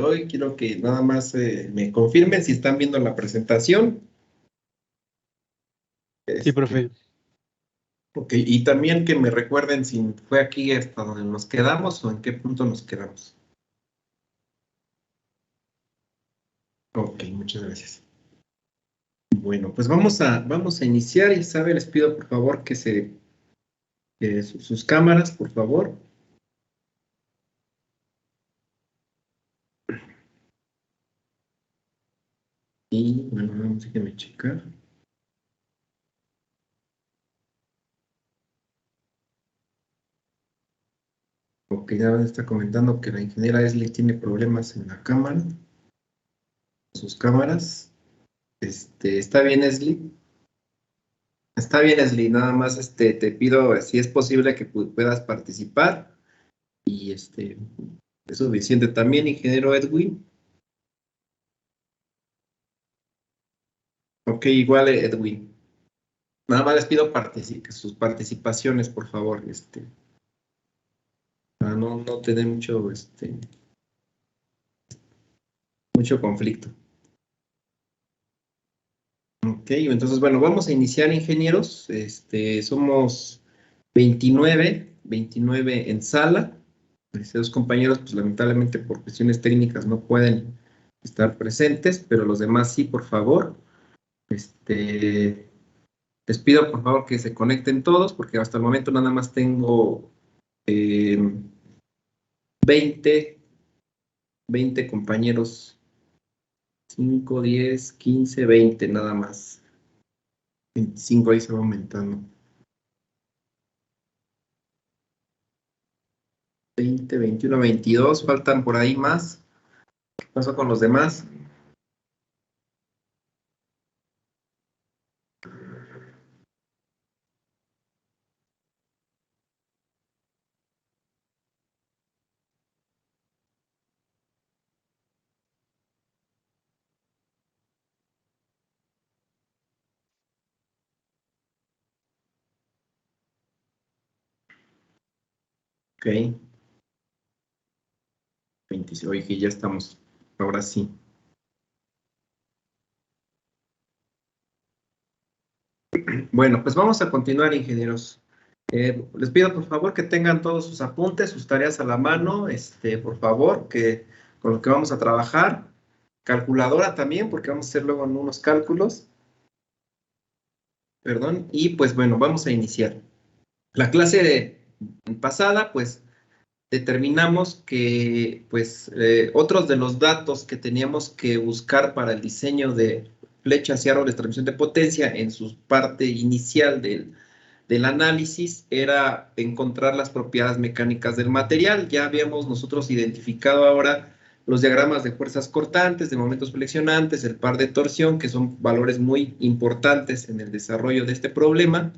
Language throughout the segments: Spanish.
Hoy quiero que nada más me confirmen si están viendo la presentación. Sí, profe. Ok, y también que me recuerden si fue aquí hasta donde nos quedamos o en qué punto nos quedamos. Ok, muchas gracias. Bueno, pues vamos a iniciar y les pido por favor que sus cámaras, por favor. Y bueno, déjenme checar. Ok, ya me está comentando que la ingeniera Esli tiene problemas en la cámara, sus cámaras. ¿Está bien, Esli? Está bien, Esli, nada más te pido si es posible que puedas participar y es suficiente también, ingeniero Edwin. Ok, igual Edwin. Nada más les pido sus participaciones, por favor, para no tener mucho conflicto. Ok, entonces, bueno, vamos a iniciar, ingenieros. Somos 29 en sala. Dos compañeros, pues lamentablemente por cuestiones técnicas no pueden estar presentes, pero los demás sí, por favor. Les pido por favor que se conecten todos, porque hasta el momento nada más tengo 20, 20 compañeros, 5, 10, 15, 20 nada más. 25 ahí se va aumentando. 20, 21, 22, faltan por ahí más. ¿Qué pasó con los demás? Ok. 26, oye, ya estamos. Ahora sí. Bueno, pues vamos a continuar, ingenieros. Les pido por favor que tengan todos sus apuntes, sus tareas a la mano, por favor, que con lo que vamos a trabajar. Calculadora también, porque vamos a hacer luego unos cálculos. Perdón, y pues bueno, vamos a iniciar. La clase pasada, pues determinamos que pues otros de los datos que teníamos que buscar para el diseño de flechas y árboles de transmisión de potencia en su parte inicial del análisis era encontrar las propiedades mecánicas del material. Ya habíamos nosotros identificado ahora los diagramas de fuerzas cortantes, de momentos flexionantes, el par de torsión, que son valores muy importantes en el desarrollo de este problema.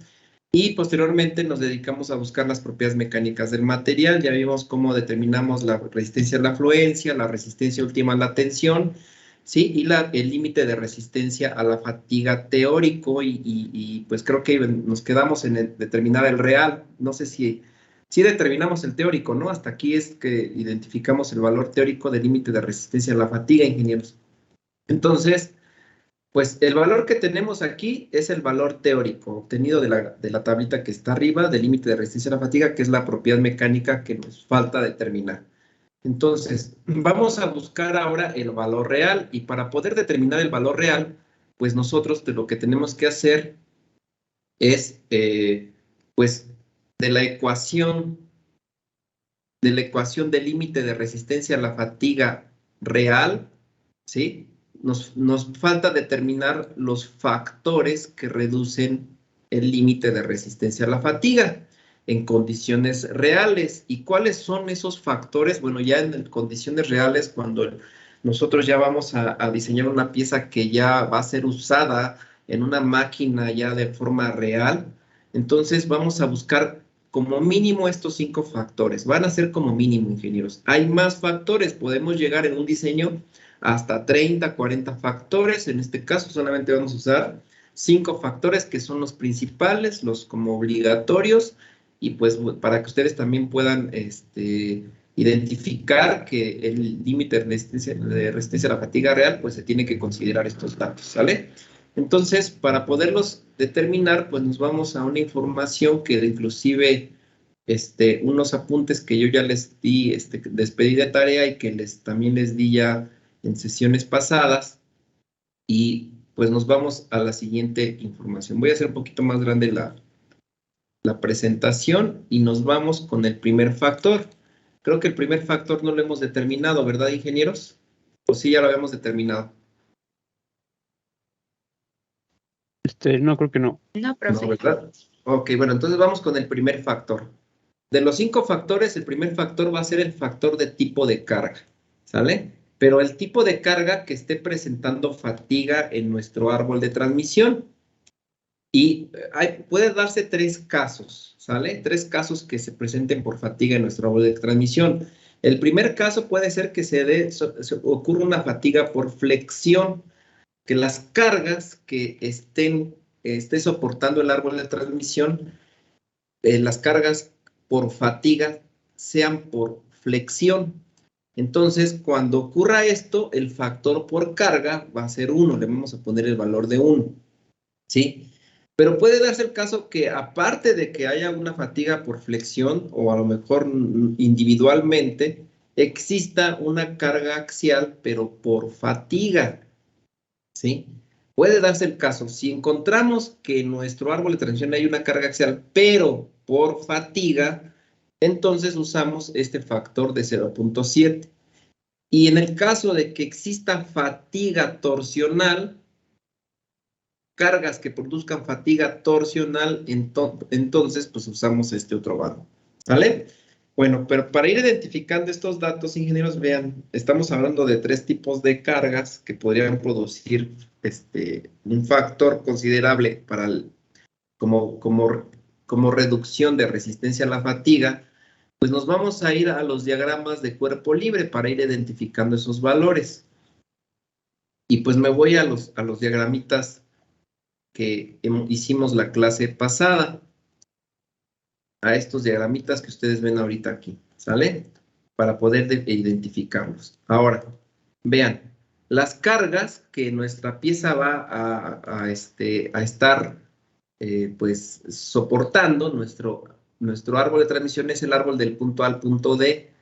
Y posteriormente nos dedicamos a buscar las propiedades mecánicas del material. Ya vimos cómo determinamos la resistencia a la fluencia, la resistencia última a la tensión, ¿sí? Y el límite de resistencia a la fatiga teórico. Y pues creo que nos quedamos en determinar el real. No sé si determinamos el teórico, ¿no? Hasta aquí es que identificamos el valor teórico del límite de resistencia a la fatiga, ingenieros. Entonces, pues el valor que tenemos aquí es el valor teórico obtenido de la tablita que está arriba, del límite de resistencia a la fatiga, que es la propiedad mecánica que nos falta determinar. Entonces, vamos a buscar ahora el valor real, y para poder determinar el valor real, pues nosotros lo que tenemos que hacer es, pues, de la ecuación del límite de resistencia a la fatiga real, ¿sí? Nos falta determinar los factores que reducen el límite de resistencia a la fatiga en condiciones reales. ¿Y cuáles son esos factores? Bueno, ya en condiciones reales, cuando nosotros ya vamos a diseñar una pieza que ya va a ser usada en una máquina ya de forma real, entonces vamos a buscar como mínimo estos 5 factores. Van a ser como mínimo, ingenieros. Hay más factores, podemos llegar en un diseño hasta 30, 40 factores. En este caso solamente vamos a usar 5 factores que son los principales, los como obligatorios, y pues para que ustedes también puedan identificar que el límite de resistencia a la fatiga real, pues se tiene que considerar estos datos, ¿sale? Entonces, para poderlos determinar, pues nos vamos a una información que inclusive unos apuntes que yo ya les di, les pedí de tarea y que también les di ya en sesiones pasadas. Y pues nos vamos a la siguiente información. Voy a hacer un poquito más grande la presentación y nos vamos con el primer factor. Creo que el primer factor no lo hemos determinado, ¿verdad, ingenieros? ¿O sí ya lo habíamos determinado? No, creo que no. No, profe. No, ¿verdad? Ok, bueno, entonces vamos con el primer factor. De los 5 factores, el primer factor va a ser el factor de tipo de carga, ¿sale? Pero el tipo de carga que esté presentando fatiga en nuestro árbol de transmisión. Y puede darse 3 casos, ¿sale? 3 casos que se presenten por fatiga en nuestro árbol de transmisión. El primer caso puede ser que ocurra una fatiga por flexión, que las cargas que esté soportando el árbol de transmisión, las cargas por fatiga sean por flexión. Entonces, cuando ocurra esto, el factor por carga va a ser 1, le vamos a poner el valor de 1, ¿sí? Pero puede darse el caso que aparte de que haya una fatiga por flexión o a lo mejor individualmente, exista una carga axial, pero por fatiga, ¿sí? Puede darse el caso, si encontramos que en nuestro árbol de transmisión hay una carga axial, pero por fatiga, entonces usamos este factor de 0.7. Y en el caso de que exista fatiga torsional, cargas que produzcan fatiga torsional, entonces pues usamos este otro valor, ¿vale? Bueno, pero para ir identificando estos datos, ingenieros, vean, estamos hablando de 3 tipos de cargas que podrían producir un factor considerable para como reducción de resistencia a la fatiga. Pues nos vamos a ir a los diagramas de cuerpo libre para ir identificando esos valores. Y pues me voy a los diagramitas que hicimos la clase pasada, a estos diagramitas que ustedes ven ahorita aquí, ¿sale? Para poder identificarlos. Ahora, vean, las cargas que nuestra pieza va a estar pues soportando, nuestro árbol de transmisión es el árbol del punto A al punto D.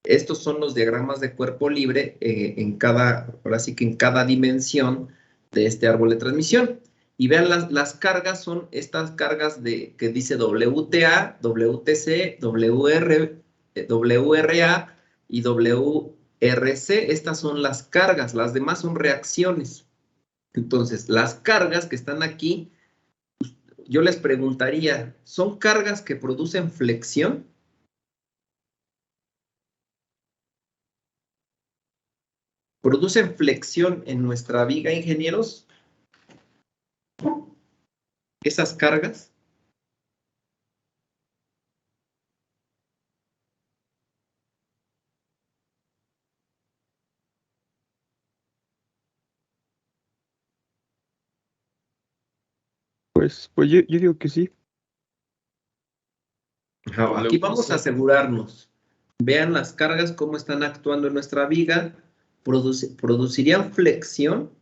Estos son los diagramas de cuerpo libre ahora sí que en cada dimensión de este árbol de transmisión. Y vean, las cargas son estas cargas que dice WTA, WTC, WRA y WRC. Estas son las cargas, las demás son reacciones. Entonces, las cargas que están aquí, yo les preguntaría, ¿son cargas que producen flexión? ¿Producen flexión en nuestra viga, ingenieros? ¿Esas cargas? Pues yo digo que sí. Aquí vamos a asegurarnos. Vean las cargas, cómo están actuando en nuestra viga. ¿Producirían flexión?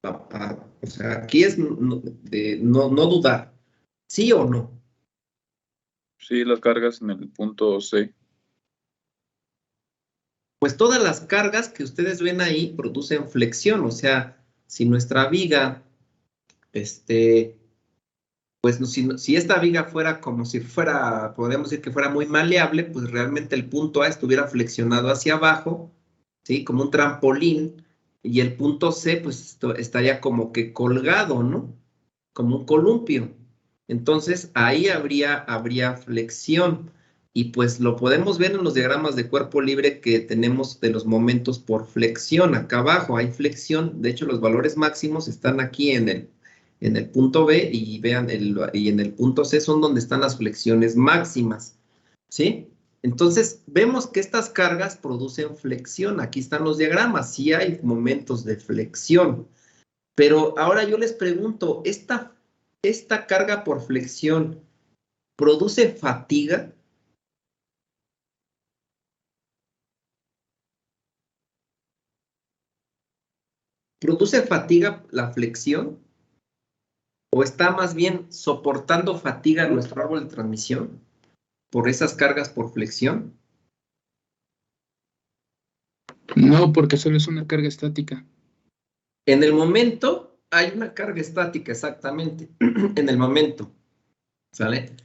O sea, aquí es no dudar. ¿Sí o no? Sí, las cargas en el punto C. Pues todas las cargas que ustedes ven ahí producen flexión. O sea, si nuestra viga, pues si esta viga fuera como si fuera, podríamos decir que fuera muy maleable, pues realmente el punto A estuviera flexionado hacia abajo, ¿sí? Como un trampolín, y el punto C pues estaría como que colgado, ¿no? Como un columpio. Entonces ahí habría flexión. Y pues lo podemos ver en los diagramas de cuerpo libre que tenemos de los momentos por flexión. Acá abajo hay flexión. De hecho, los valores máximos están aquí en el punto B y vean, y en el punto C son donde están las flexiones máximas, ¿sí? Entonces, vemos que estas cargas producen flexión. Aquí están los diagramas, sí hay momentos de flexión. Pero ahora yo les pregunto, ¿esta carga por flexión produce fatiga? ¿Produce fatiga la flexión? ¿O está más bien soportando fatiga nuestro árbol de transmisión por esas cargas por flexión? No, porque solo es una carga estática. En el momento hay una carga estática, exactamente, en el momento, ¿sale?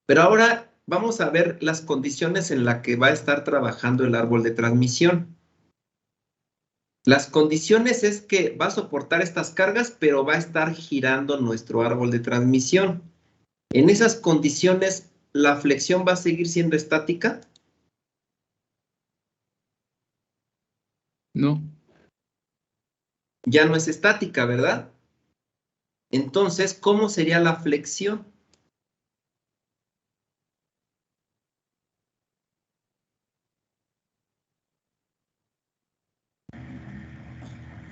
Pero ahora vamos a ver las condiciones en las que va a estar trabajando el árbol de transmisión. Las condiciones es que va a soportar estas cargas, pero va a estar girando nuestro árbol de transmisión. En esas condiciones, ¿la flexión va a seguir siendo estática? No. Ya no es estática, ¿verdad? Entonces, ¿cómo sería la flexión?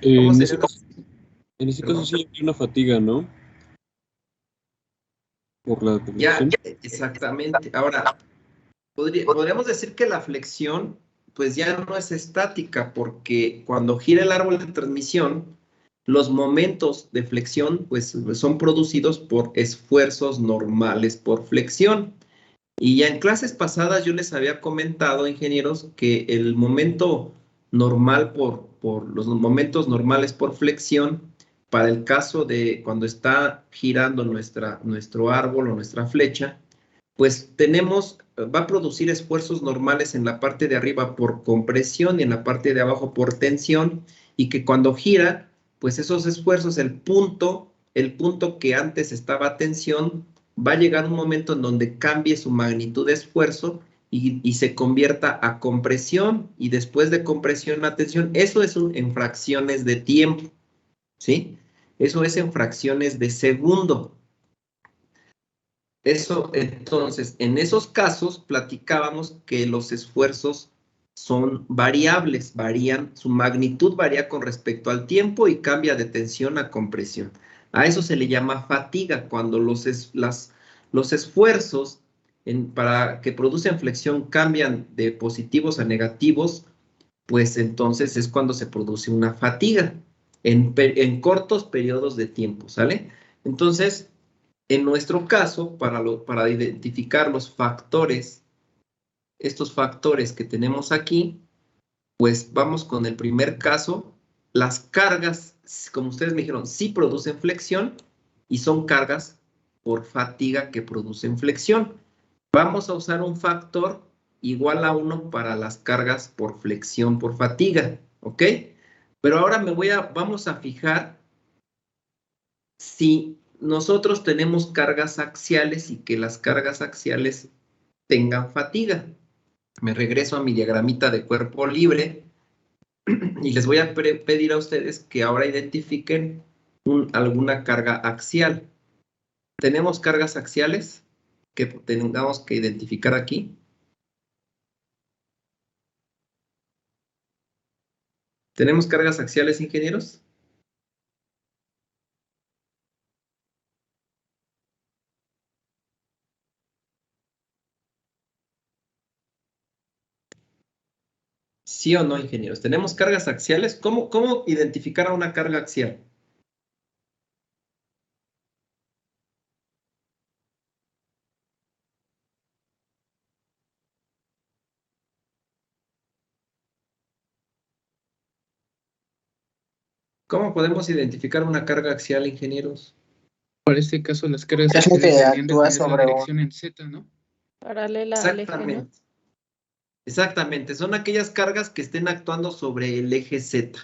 ¿Cómo En sería ese la caso, en ese caso sí hay una fatiga, ¿no? Por la Ya, flexión. exactamente. Ahora, podríamos decir que la flexión, pues ya no es estática, porque cuando gira el árbol de transmisión, los momentos de flexión, pues son producidos por esfuerzos normales por flexión. Y ya en clases pasadas yo les había comentado, ingenieros, que el momento normal por los momentos normales por flexión, para el caso de cuando está girando nuestro árbol o nuestra flecha, pues va a producir esfuerzos normales en la parte de arriba por compresión y en la parte de abajo por tensión, y que cuando gira, pues esos esfuerzos, el punto que antes estaba a tensión, va a llegar un momento en donde cambie su magnitud de esfuerzo y se convierta a compresión, y después de compresión a tensión. Eso es en fracciones de tiempo, ¿sí? Eso es en fracciones de segundo. Eso, entonces, en esos casos platicábamos que los esfuerzos son variables, su magnitud varía con respecto al tiempo y cambia de tensión a compresión. A eso se le llama fatiga, cuando los esfuerzos para que producen flexión cambian de positivos a negativos, pues entonces es cuando se produce una fatiga en cortos periodos de tiempo, ¿sale? Entonces, en nuestro caso, para identificar los factores, estos factores que tenemos aquí, pues vamos con el primer caso. Las cargas, como ustedes me dijeron, sí producen flexión y son cargas por fatiga que producen flexión. Vamos a usar un factor igual a 1 para las cargas por flexión por fatiga, ¿ok? Pero ahora vamos a fijar si nosotros tenemos cargas axiales y que las cargas axiales tengan fatiga. Me regreso a mi diagramita de cuerpo libre y les voy a pedir a ustedes que ahora identifiquen alguna carga axial. ¿Tenemos cargas axiales que tengamos que identificar aquí? ¿Tenemos cargas axiales, ingenieros? ¿Sí o no, ingenieros? ¿Tenemos cargas axiales? ¿Cómo identificar a una carga axial? ¿Cómo podemos identificar una carga axial, ingenieros? Para este caso, las cargas Es lo que deberían de actúa tener la sobre dirección en Z, ¿no? Paralela al eje, ¿no? Exactamente. Exactamente, son aquellas cargas que estén actuando sobre el eje Z,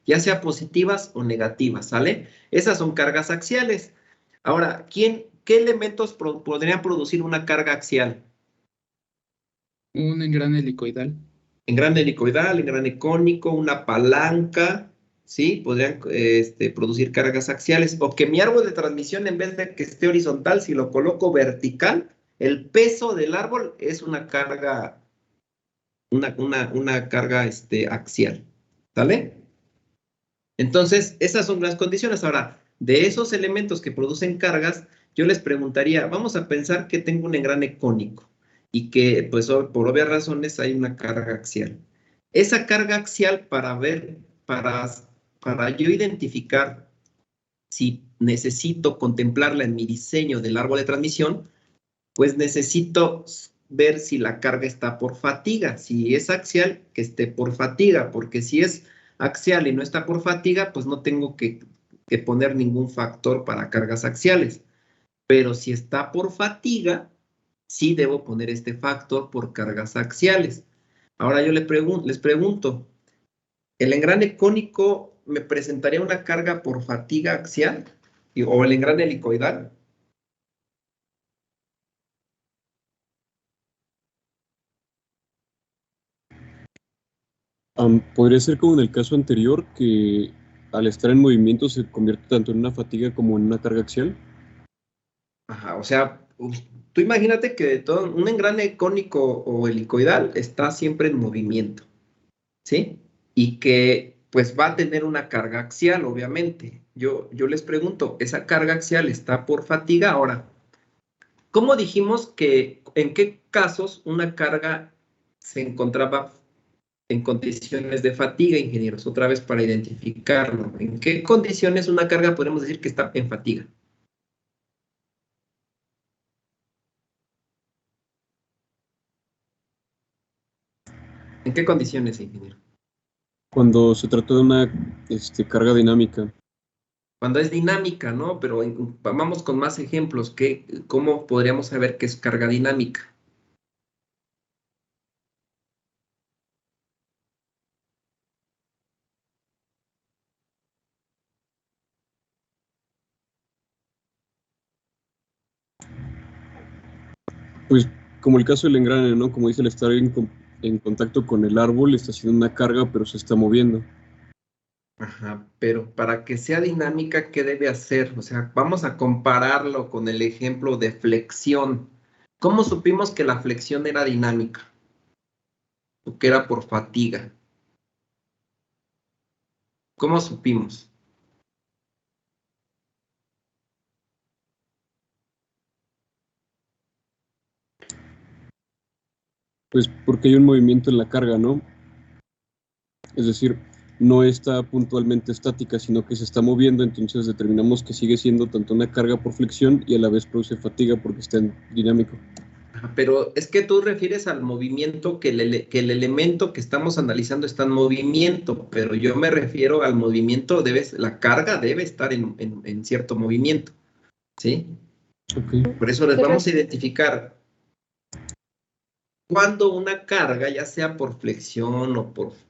ya sea positivas o negativas, ¿sale? Esas son cargas axiales. Ahora, ¿qué elementos podrían producir una carga axial? Un engrane helicoidal. Engrane helicoidal, engrane cónico, una palanca, ¿sí? Podrían producir cargas axiales. O que mi árbol de transmisión, en vez de que esté horizontal, si lo coloco vertical, el peso del árbol es una carga axial, ¿sale? Entonces, esas son las condiciones. Ahora, de esos elementos que producen cargas, yo les preguntaría, vamos a pensar que tengo un engrane cónico y que, pues, por obvias razones hay una carga axial. Esa carga axial, para para yo identificar si necesito contemplarla en mi diseño del árbol de transmisión, pues necesito ver si la carga está por fatiga. Si es axial, que esté por fatiga, porque si es axial y no está por fatiga, pues no tengo que poner ningún factor para cargas axiales. Pero si está por fatiga, sí debo poner este factor por cargas axiales. Ahora yo les pregunto, ¿el engrane cónico me presentaría una carga por fatiga axial o el engrane helicoidal? Podría ser como en el caso anterior, que al estar en movimiento se convierte tanto en una fatiga como en una carga axial. Ajá, o sea, tú imagínate que todo un engrane cónico o helicoidal está siempre en movimiento, ¿sí? Y que pues va a tener una carga axial, obviamente. Yo les pregunto, ¿esa carga axial está por fatiga? Ahora, ¿cómo dijimos que en qué casos una carga se encontraba en condiciones de fatiga, ingenieros? Otra vez para identificarlo. ¿En qué condiciones una carga podemos decir que está en fatiga? ¿En qué condiciones, ingeniero? Cuando se trata de una carga dinámica. Cuando es dinámica, ¿no? Pero vamos con más ejemplos. ¿Cómo podríamos saber qué es carga dinámica? Pues como el caso del engrane, ¿no? Como dice, el estar en contacto con el árbol está haciendo una carga, pero se está moviendo. Ajá, pero para que sea dinámica, ¿qué debe hacer? O sea, vamos a compararlo con el ejemplo de flexión. ¿Cómo supimos que la flexión era dinámica? ¿O que era por fatiga? ¿Cómo supimos? Pues porque hay un movimiento en la carga, ¿no? Es decir, no está puntualmente estática, sino que se está moviendo, entonces determinamos que sigue siendo tanto una carga por flexión y a la vez produce fatiga porque está en dinámico. Ajá, pero es que tú refieres al movimiento que que el elemento que estamos analizando está en movimiento, pero yo me refiero al movimiento, la carga debe estar en cierto movimiento, ¿sí? Ok. Por eso les Se vamos a ref- identificar cuando una carga, ya sea por flexión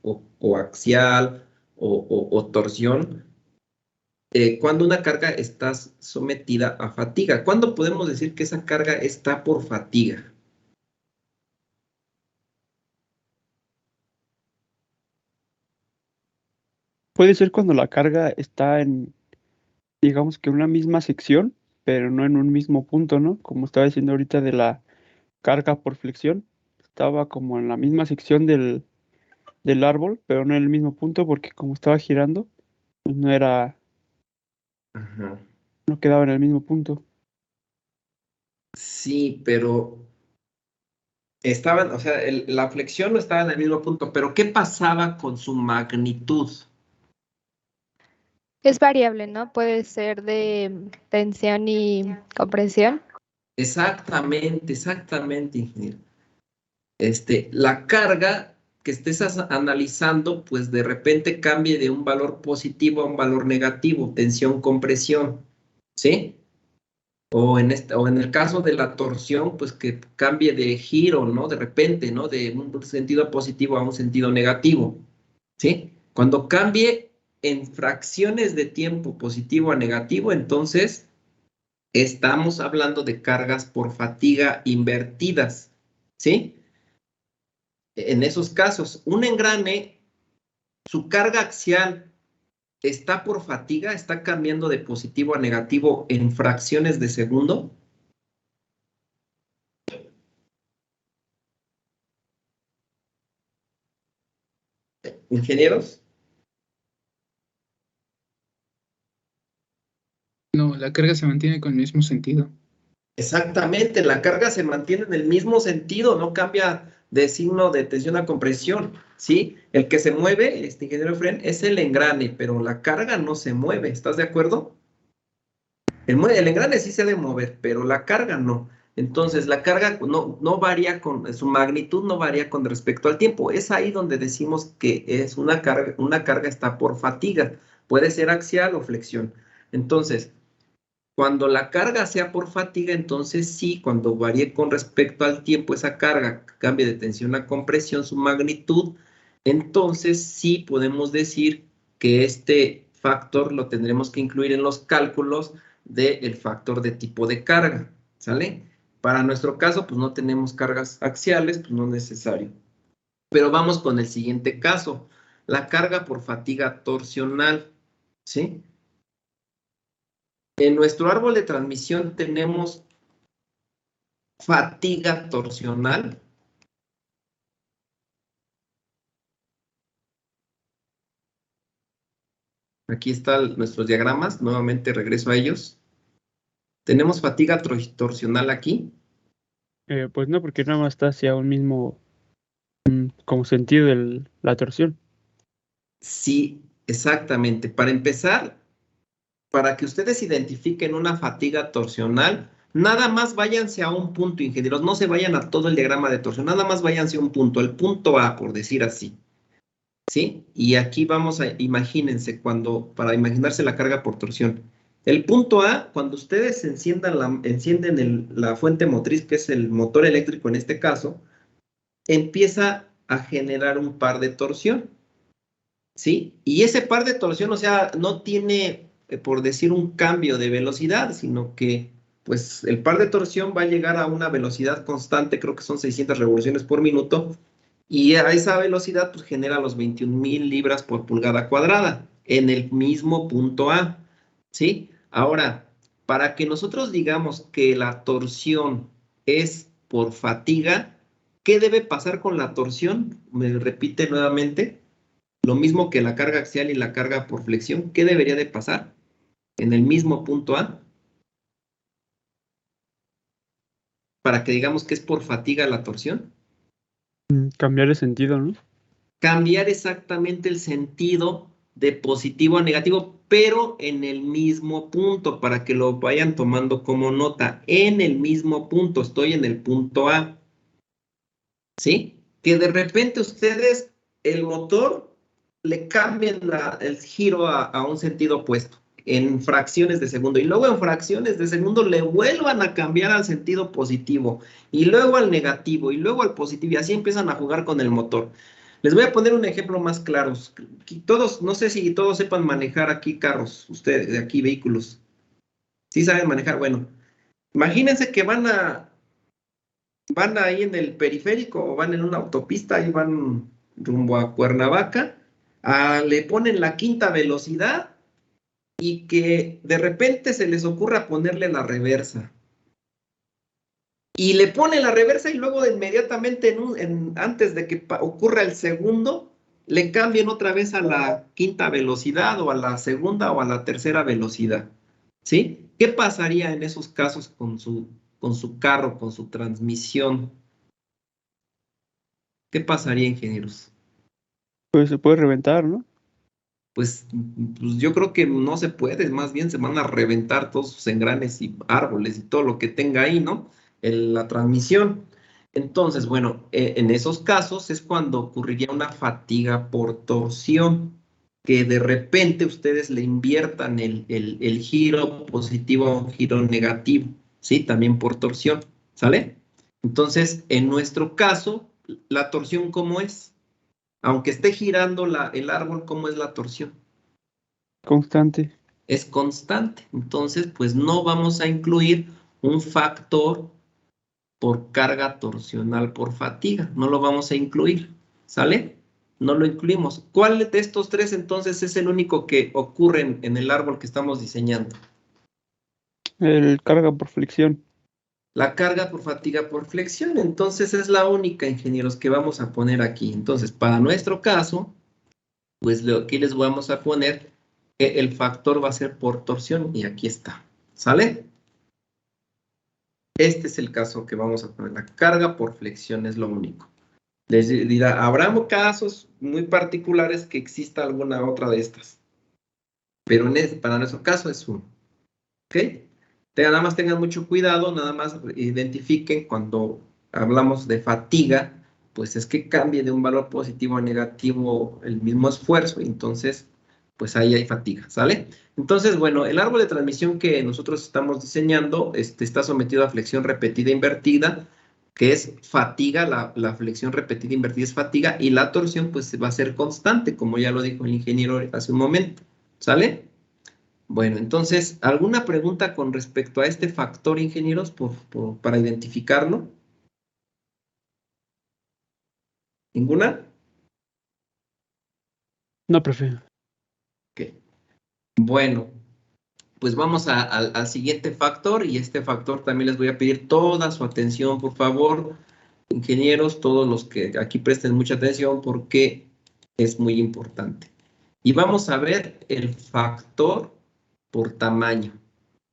o axial o torsión, cuando una carga está sometida a fatiga. ¿Cuándo podemos decir que esa carga está por fatiga? Puede ser cuando la carga está en, digamos que una misma sección, pero no en un mismo punto, ¿no? Como estaba diciendo ahorita de la carga por flexión, estaba como en la misma sección del árbol, pero no en el mismo punto, porque como estaba girando, pues Ajá. no quedaba en el mismo punto. Sí, pero estaban, o sea, la flexión no estaba en el mismo punto, pero ¿qué pasaba con su magnitud? Es variable, ¿no? Puede ser de tensión y compresión. Exactamente, ingeniero. La carga que estés analizando, pues de repente cambie de un valor positivo a un valor negativo, tensión, compresión, ¿sí? O en el caso de la torsión, pues que cambie de giro, ¿no? De repente, ¿no? De un sentido positivo a un sentido negativo, ¿sí? Cuando cambie en fracciones de tiempo positivo a negativo, entonces estamos hablando de cargas por fatiga invertidas, ¿sí? En esos casos, un engrane, su carga axial está por fatiga, está cambiando de positivo a negativo en fracciones de segundo. Ingenieros. No, la carga se mantiene con el mismo sentido. Exactamente, la carga se mantiene en el mismo sentido, no cambia de signo de tensión a compresión, ¿sí? El que se mueve, ingeniero Efren, es el engrane, pero la carga no se mueve, ¿estás de acuerdo? El engrane sí se ha de mover, pero la carga no. Entonces, la carga no varía su magnitud no varía con respecto al tiempo. Es ahí donde decimos que es una carga está por fatiga. Puede ser axial o flexión. Entonces, cuando la carga sea por fatiga, entonces sí, cuando varíe con respecto al tiempo esa carga, cambie de tensión a compresión, su magnitud, entonces sí podemos decir que este factor lo tendremos que incluir en los cálculos del factor de tipo de carga, ¿sale? Para nuestro caso, pues no tenemos cargas axiales, pues no es necesario. Pero vamos con el siguiente caso, la carga por fatiga torsional, ¿sí? En nuestro árbol de transmisión tenemos fatiga torsional. Aquí están nuestros diagramas, nuevamente regreso a ellos. Tenemos fatiga torsional aquí. Pues no, porque nada más está hacia un mismo como sentido de la torsión. Sí, exactamente. Para empezar, para que ustedes identifiquen una fatiga torsional, nada más váyanse a un punto, ingenieros. No se vayan a todo el diagrama de torsión, nada más váyanse a un punto, el punto A, por decir así. ¿Sí? Y aquí vamos a, imagínense, para imaginarse la carga por torsión. El punto A, cuando ustedes encienden la fuente motriz, que es el motor eléctrico en este caso, empieza a generar un par de torsión. ¿Sí? Y ese par de torsión, o sea, no tiene, por decir, un cambio de velocidad, sino que, pues, el par de torsión va a llegar a una velocidad constante, creo que son 600 revoluciones por minuto, y a esa velocidad, pues, genera los 21,000 libras por pulgada cuadrada, en el mismo punto A, ¿sí? Ahora, para que nosotros digamos que la torsión es por fatiga, ¿qué debe pasar con la torsión? Me repite nuevamente. Lo mismo que la carga axial y la carga por flexión, ¿qué debería de pasar en el mismo punto A? Para que digamos que es por fatiga la torsión. Cambiar el sentido, ¿no? Cambiar exactamente el sentido de positivo a negativo, pero en el mismo punto, para que lo vayan tomando como nota. En el mismo punto, estoy en el punto A. ¿Sí? Que de repente ustedes, el motor, le cambien el giro a un sentido opuesto en fracciones de segundo y luego en fracciones de segundo le vuelvan a cambiar al sentido positivo y luego al negativo y luego al positivo y así empiezan a jugar con el motor. Les voy a poner un ejemplo más claro. Todos, no sé si todos sepan manejar aquí carros, ustedes de aquí vehículos. ¿Sí saben manejar? Bueno, imagínense que van ahí en el periférico o van en una autopista y van rumbo a Cuernavaca, le ponen la quinta velocidad y que de repente se les ocurra ponerle la reversa. Y le ponen la reversa y luego inmediatamente antes de que ocurra el segundo, le cambien otra vez a la quinta velocidad o a la segunda o a la tercera velocidad. ¿Sí? ¿Qué pasaría en esos casos con su carro, con su transmisión? ¿Qué pasaría, ingenieros? Pues se puede reventar, ¿no? Pues yo creo que no se puede, más bien se van a reventar todos sus engranes y árboles y todo lo que tenga ahí, ¿no? La transmisión. Entonces, bueno, en esos casos es cuando ocurriría una fatiga por torsión, que de repente ustedes le inviertan el giro positivo a un giro negativo, ¿sí? También por torsión, ¿sale? Entonces, en nuestro caso, ¿la torsión cómo es? Aunque esté girando el árbol, ¿cómo es la torsión? Constante. Es constante. Entonces, pues no vamos a incluir un factor por carga torsional por fatiga. No lo vamos a incluir. ¿Sale? No lo incluimos. ¿Cuál de estos tres entonces es el único que ocurre en el árbol que estamos diseñando? El carga por flexión. La carga por fatiga por flexión. Entonces es la única, ingenieros, que vamos a poner aquí. Entonces, para nuestro caso, pues aquí les vamos a poner que el factor va a ser por torsión y aquí está. ¿Sale? Este es el caso que vamos a poner. La carga por flexión es lo único. Les dirá, habrá casos muy particulares que exista alguna otra de estas, pero para nuestro caso es 1. ¿Ok? Nada más tengan mucho cuidado, nada más identifiquen cuando hablamos de fatiga, pues es que cambie de un valor positivo a negativo el mismo esfuerzo, y entonces, pues ahí hay fatiga, ¿sale? Entonces, bueno, el árbol de transmisión que nosotros estamos diseñando está sometido a flexión repetida invertida, que es fatiga, la flexión repetida invertida es fatiga, y la torsión pues va a ser constante, como ya lo dijo el ingeniero hace un momento, ¿sale? Bueno, entonces, ¿alguna pregunta con respecto a este factor, ingenieros, para identificarlo? ¿Ninguna? No, profe. Ok. Bueno, pues vamos al siguiente factor, y este factor también les voy a pedir toda su atención, por favor, ingenieros, todos los que aquí presten mucha atención porque es muy importante. Y vamos a ver el factor por tamaño.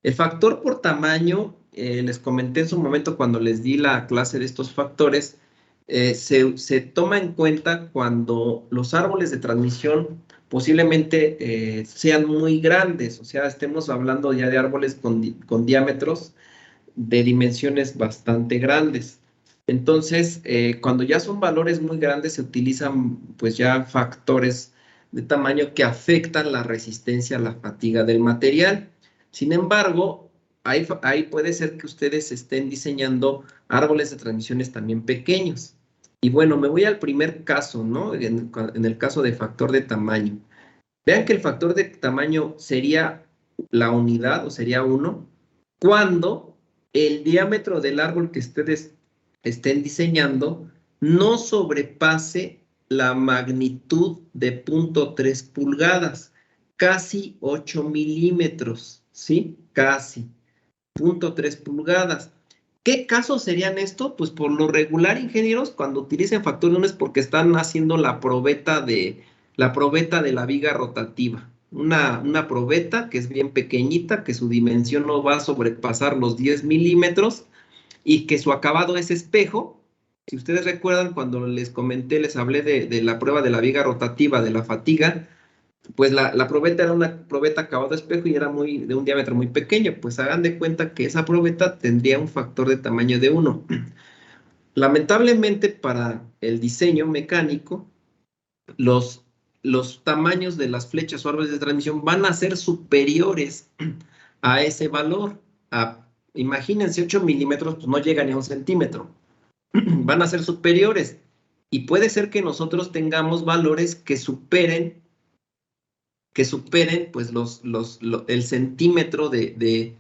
El factor por tamaño, les comenté en su momento cuando les di la clase de estos factores, se toma en cuenta cuando los árboles de transmisión posiblemente sean muy grandes, o sea, estemos hablando ya de árboles con diámetros de dimensiones bastante grandes. Entonces, cuando ya son valores muy grandes, se utilizan pues ya factores de tamaño que afectan la resistencia a la fatiga del material. Sin embargo, ahí puede ser que ustedes estén diseñando árboles de transmisiones también pequeños. Y bueno, me voy al primer caso, ¿no? En el caso de factor de tamaño. Vean que el factor de tamaño sería la unidad, o sería 1, cuando el diámetro del árbol que ustedes estén diseñando no sobrepase la magnitud de 0.3 pulgadas, casi 8 milímetros, ¿sí? Casi 0.3 pulgadas. ¿Qué casos serían esto? Pues por lo regular, ingenieros, cuando utilicen factor 1 es porque están haciendo la probeta de la viga rotativa. Una probeta que es bien pequeñita, que su dimensión no va a sobrepasar los 10 milímetros y que su acabado es espejo. Si ustedes recuerdan, cuando les comenté, les hablé de la prueba de la viga rotativa, de la fatiga, pues la probeta era una probeta acabado espejo y era de un diámetro muy pequeño. Pues hagan de cuenta que esa probeta tendría un factor de tamaño de 1. Lamentablemente para el diseño mecánico, los tamaños de las flechas o árboles de transmisión van a ser superiores a ese valor. Imagínense, 8 milímetros, pues no llega ni a 1 centímetro. Van a ser superiores. Y puede ser que nosotros tengamos valores que superen pues el centímetro de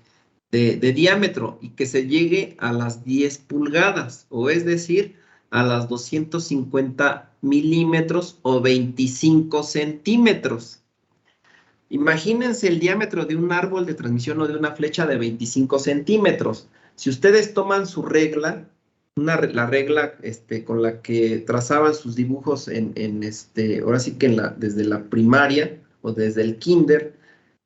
diámetro y que se llegue a las 10 pulgadas, o es decir, a las 250 milímetros o 25 centímetros. Imagínense el diámetro de un árbol de transmisión o de una flecha de 25 centímetros. Si ustedes toman su regla, la regla con la que trazaban sus dibujos ahora sí que desde la primaria o desde el kinder,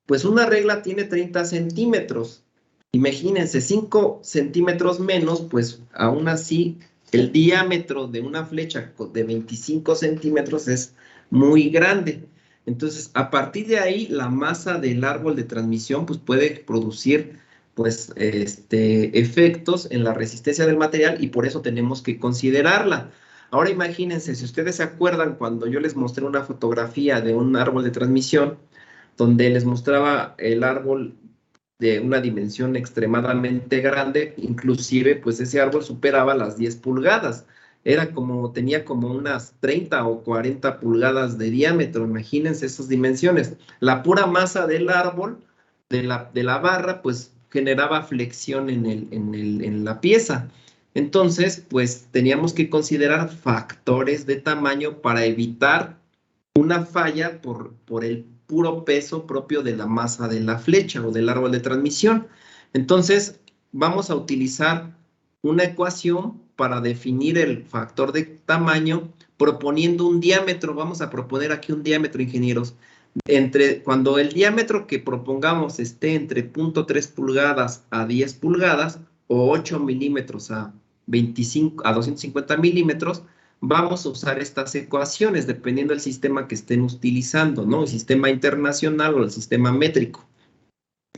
pues una regla tiene 30 centímetros. Imagínense, 5 centímetros menos, pues aún así el diámetro de una flecha de 25 centímetros es muy grande. Entonces, a partir de ahí, la masa del árbol de transmisión pues, puede producir pues, efectos en la resistencia del material y por eso tenemos que considerarla. Ahora imagínense, si ustedes se acuerdan cuando yo les mostré una fotografía de un árbol de transmisión, donde les mostraba el árbol de una dimensión extremadamente grande, inclusive pues ese árbol superaba las 10 pulgadas. Tenía como unas 30 o 40 pulgadas de diámetro, imagínense esas dimensiones. La pura masa del árbol, de la barra, pues generaba flexión en la pieza. Entonces, pues teníamos que considerar factores de tamaño para evitar una falla por el puro peso propio de la masa de la flecha o del árbol de transmisión. Entonces, vamos a utilizar una ecuación para definir el factor de tamaño proponiendo un diámetro. Vamos a proponer aquí un diámetro, ingenieros. Cuando el diámetro que propongamos esté entre 0.3 pulgadas a 10 pulgadas o 8 milímetros a 250 milímetros, vamos a usar estas ecuaciones dependiendo del sistema que estén utilizando, ¿no? El sistema internacional o el sistema métrico,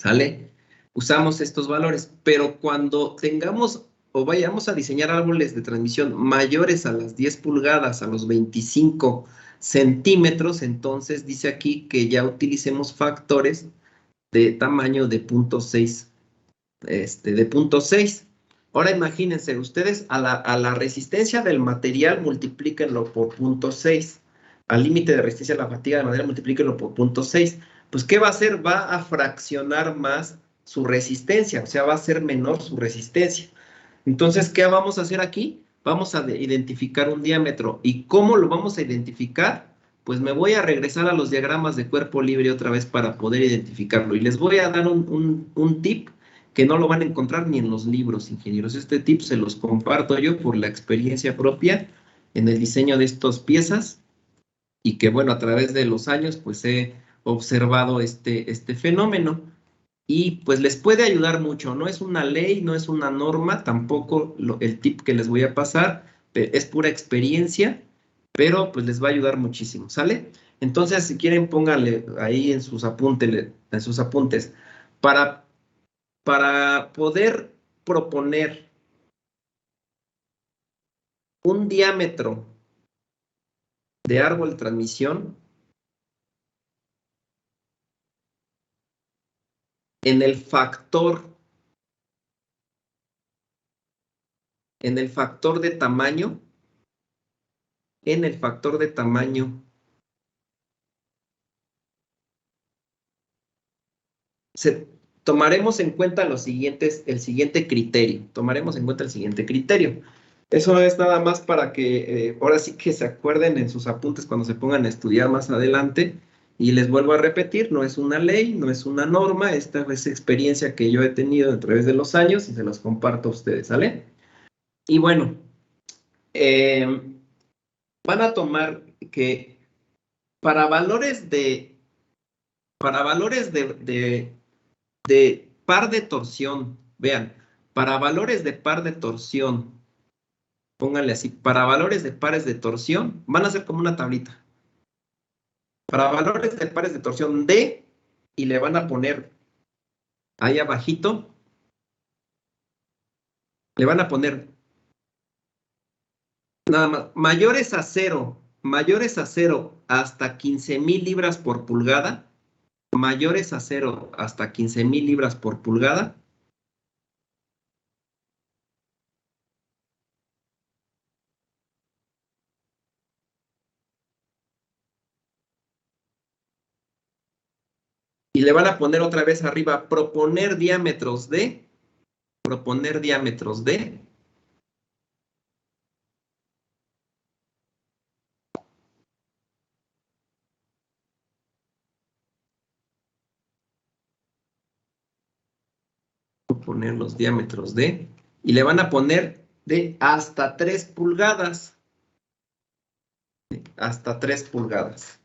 ¿sale? Usamos estos valores, pero cuando tengamos o vayamos a diseñar árboles de transmisión mayores a las 10 pulgadas, a los 25 centímetros, entonces dice aquí que ya utilicemos factores de tamaño de 0.6, de 0.6. Ahora imagínense, ustedes a la resistencia del material multiplíquenlo por 0.6. Al límite de resistencia a la fatiga de madera multiplíquenlo por 0.6. Pues, ¿qué va a hacer? Va a fraccionar más su resistencia, o sea, va a ser menor su resistencia. Entonces, ¿qué vamos a hacer aquí? Vamos a identificar un diámetro. ¿Y cómo lo vamos a identificar? Pues me voy a regresar a los diagramas de cuerpo libre otra vez para poder identificarlo. Y les voy a dar un tip que no lo van a encontrar ni en los libros, ingenieros. Este tip se los comparto yo por la experiencia propia en el diseño de estas piezas y que, bueno, a través de los años, pues he observado este fenómeno y pues les puede ayudar mucho. No es una ley, no es una norma, tampoco el tip que les voy a pasar, es pura experiencia, pero pues les va a ayudar muchísimo, ¿sale? Entonces, si quieren, pónganle ahí en sus apuntes, para poder proponer un diámetro de árbol de transmisión en el factor de tamaño, tomaremos en cuenta el siguiente criterio. Eso es nada más para que ahora sí que se acuerden en sus apuntes cuando se pongan a estudiar más adelante. Y les vuelvo a repetir, no es una ley, no es una norma, esta es experiencia que yo he tenido a través de los años y se los comparto a ustedes, ¿sale? Y bueno, van a tomar que para valores de par de torsión, vean, para valores de par de torsión, pónganle así, para valores de pares de torsión, van a ser como una tablita. Para valores de pares de torsión D, y le van a poner ahí abajito, le van a poner nada más, mayores a cero hasta 15,000 libras por pulgada, mayores a 0 hasta 15,000 libras por pulgada, y le van a poner otra vez arriba, proponer diámetros D, poner los diámetros D, y le van a poner de hasta 3 pulgadas. Hasta 3 pulgadas.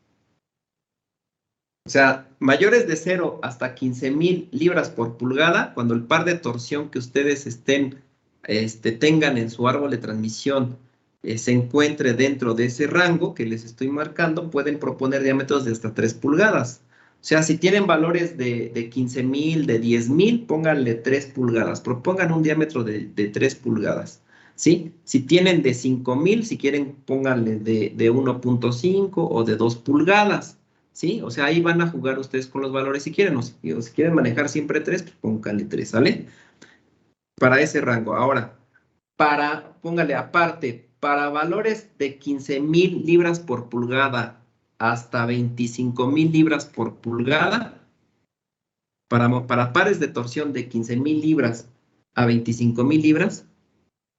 O sea, mayores de 0 hasta 15,000 libras por pulgada, cuando el par de torsión que ustedes tengan en su árbol de transmisión se encuentre dentro de ese rango que les estoy marcando, pueden proponer diámetros de hasta 3 pulgadas. O sea, si tienen valores de 15,000, de 10,000, pónganle 3 pulgadas. Propongan un diámetro de 3 pulgadas. ¿Sí? Si tienen de 5,000, si quieren, pónganle de 1.5 o de 2 pulgadas. ¿Sí? O sea, ahí van a jugar ustedes con los valores si quieren. O si quieren manejar siempre 3, pues pónganle 3, ¿sale? Para ese rango. Ahora, póngale aparte, para valores de 15,000 libras por pulgada hasta 25,000 libras por pulgada, para pares de torsión de 15,000 libras a 25,000 libras,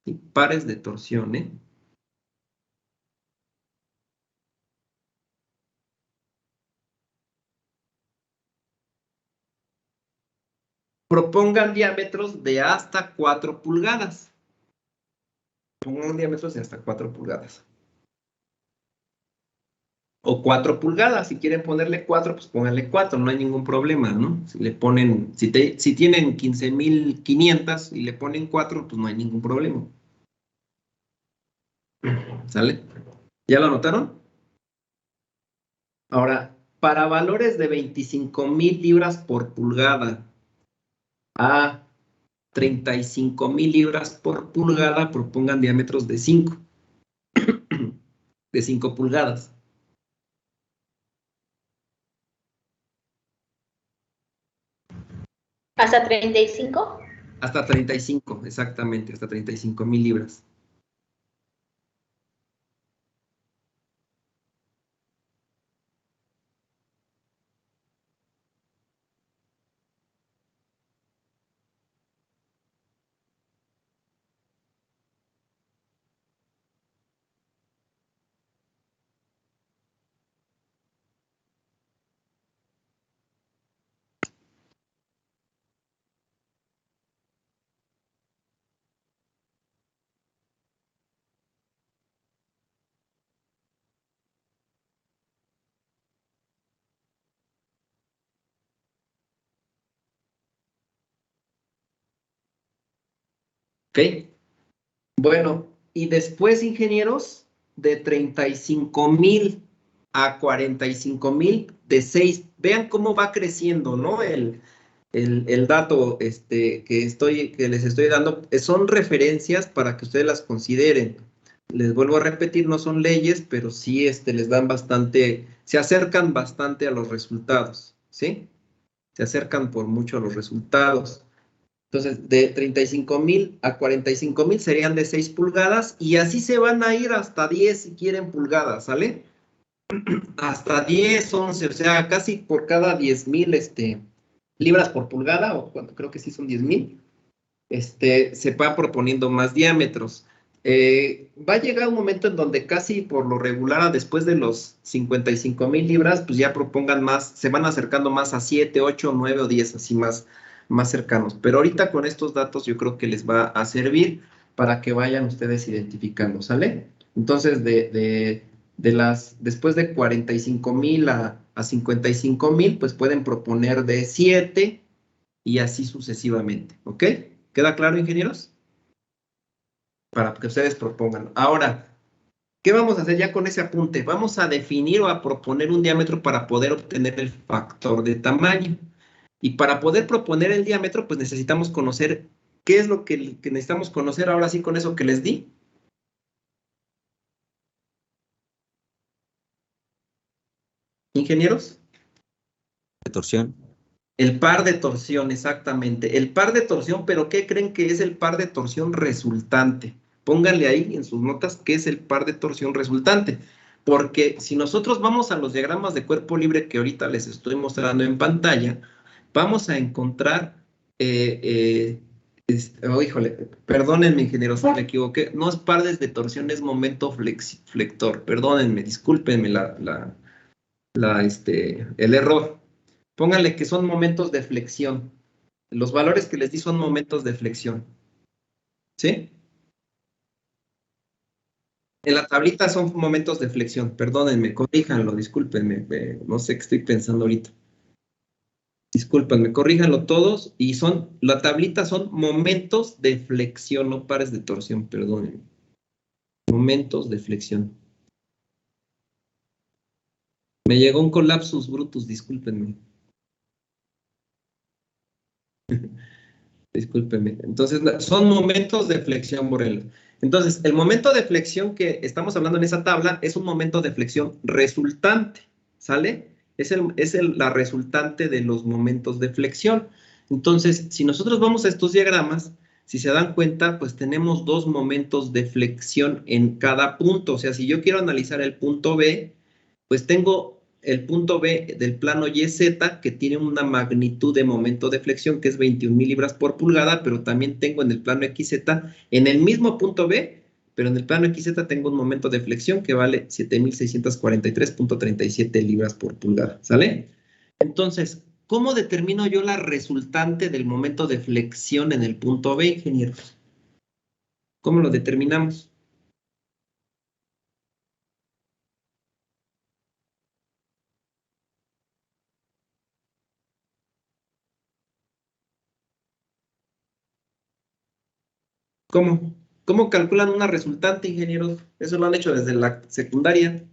¿sí? Pares de torsión, ¿eh? Propongan diámetros de hasta 4 pulgadas. Pongan diámetros de hasta 4 pulgadas. O 4 pulgadas, si quieren ponerle 4, pues pónganle 4, no hay ningún problema, ¿no? Si le ponen, si tienen 15,500 y le ponen 4, pues no hay ningún problema. ¿Sale? ¿Ya lo anotaron? Ahora, para valores de 25,000 libras por pulgada a 35,000 libras por pulgada, propongan diámetros de 5, de 5 pulgadas. ¿Hasta 35? Hasta 35, exactamente, hasta 35,000 libras. ¿Ok? Bueno, y después, ingenieros, de 35,000 a 45,000 de 6. Vean cómo va creciendo, ¿no? El dato que les estoy dando son referencias para que ustedes las consideren. Les vuelvo a repetir, no son leyes, pero sí les dan bastante, se acercan bastante a los resultados, ¿sí? Se acercan por mucho a los resultados. Entonces, de 35,000 a 45,000 serían de 6 pulgadas y así se van a ir hasta 10 si quieren pulgadas, ¿sale? Hasta 10, 11, o sea, casi por cada 10,000 libras por pulgada, o creo que sí son 10,000, se va proponiendo más diámetros. Va a llegar un momento en donde casi por lo regular, después de los 55,000 libras, pues ya propongan más, se van acercando más a 7, 8, 9 o 10, así más cercanos. Pero ahorita con estos datos yo creo que les va a servir para que vayan ustedes identificando, ¿sale? Entonces, después de 45,000 a 55,000, pues pueden proponer de 7 y así sucesivamente, ¿ok? ¿Queda claro, ingenieros? Para que ustedes propongan. Ahora, ¿qué vamos a hacer ya con ese apunte? Vamos a definir o a proponer un diámetro para poder obtener el factor de tamaño. Y para poder proponer el diámetro, pues necesitamos conocer qué es lo que necesitamos conocer ahora sí con eso que les di. ¿Ingenieros? De torsión. El par de torsión, exactamente. El par de torsión, pero ¿qué creen que es el par de torsión resultante? Pónganle ahí en sus notas qué es el par de torsión resultante. Porque si nosotros vamos a los diagramas de cuerpo libre que ahorita les estoy mostrando en pantalla, vamos a encontrar, híjole, perdónenme, ingenieros, me equivoqué. No es par de torsión, es momento flector. Perdónenme, discúlpenme el error. Pónganle que son momentos de flexión. Los valores que les di son momentos de flexión. ¿Sí? En la tablita son momentos de flexión. Perdónenme, corríjanlo, discúlpenme. No sé qué estoy pensando ahorita. Discúlpenme, corríjanlo todos. Y la tablita son momentos de flexión, no pares de torsión, perdónenme. Momentos de flexión. Me llegó un colapsus brutus, discúlpenme. Discúlpeme. Entonces, son momentos de flexión, Borrell. Entonces, el momento de flexión que estamos hablando en esa tabla es un momento de flexión resultante, ¿sale? Es la resultante de los momentos de flexión. Entonces, si nosotros vamos a estos diagramas, si se dan cuenta, pues tenemos dos momentos de flexión en cada punto. O sea, si yo quiero analizar el punto B, pues tengo el punto B del plano YZ que tiene una magnitud de momento de flexión que es 21,000 libras por pulgada, pero también tengo en el plano XZ, en el mismo punto B, pero en el plano XZ tengo un momento de flexión que vale 7,643,37 libras por pulgada, ¿sale? Entonces, ¿cómo determino yo la resultante del momento de flexión en el punto B, ingenieros? ¿Cómo lo determinamos? ¿Cómo? ¿Cómo calculan una resultante, ingenieros? Eso lo han hecho desde la secundaria.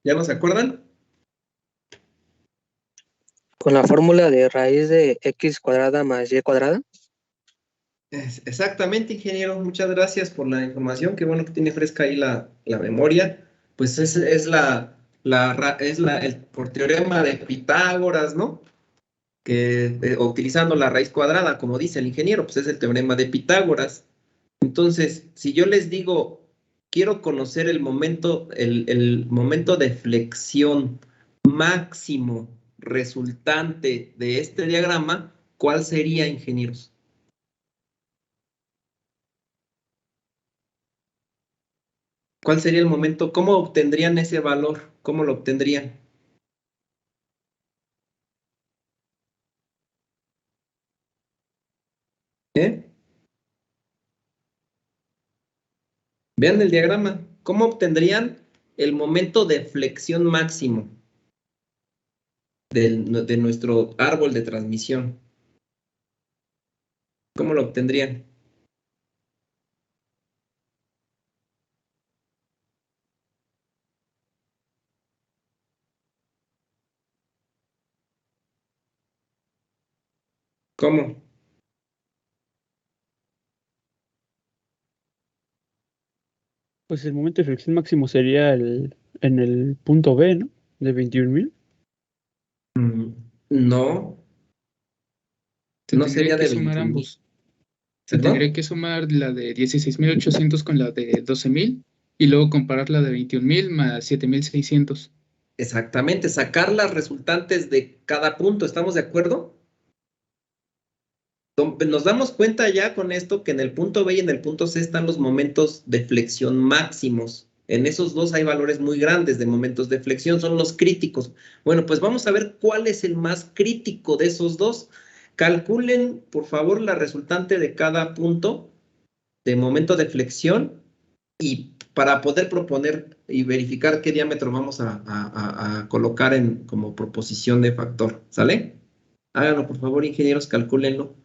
¿Ya no se acuerdan? Con la fórmula de raíz de x cuadrada más y cuadrada. Exactamente, ingeniero. Muchas gracias por la información. Qué bueno que tiene fresca ahí la memoria. Pues es por teorema de Pitágoras, ¿no? Que utilizando la raíz cuadrada, como dice el ingeniero, pues es el teorema de Pitágoras. Entonces, si yo les digo, quiero conocer el momento de flexión máximo resultante de este diagrama, ¿cuál sería, ingenieros? ¿Cuál sería el momento? ¿Cómo obtendrían ese valor? ¿Cómo lo obtendrían? Vean el diagrama. ¿Cómo obtendrían el momento de flexión máximo de nuestro árbol de transmisión? ¿Cómo lo obtendrían? ¿Cómo? Pues el momento de flexión máximo sería en el punto B, ¿no? De 21.000. No. No sería de sumar 21,000. ambos. Se tendría que sumar la de 16.800 con la de 12.000 y luego comparar la de 21.000 más 7.600. Exactamente, sacar las resultantes de cada punto, ¿estamos de acuerdo? Nos damos cuenta ya con esto que en el punto B y en el punto C están los momentos de flexión máximos. En esos dos hay valores muy grandes de momentos de flexión, son los críticos. Bueno, pues vamos a ver cuál es el más crítico de esos dos. Calculen, por favor, la resultante de cada punto de momento de flexión y para poder proponer y verificar qué diámetro vamos a colocar como proposición de factor. ¿Sale? Háganlo, por favor, ingenieros, calcúlenlo.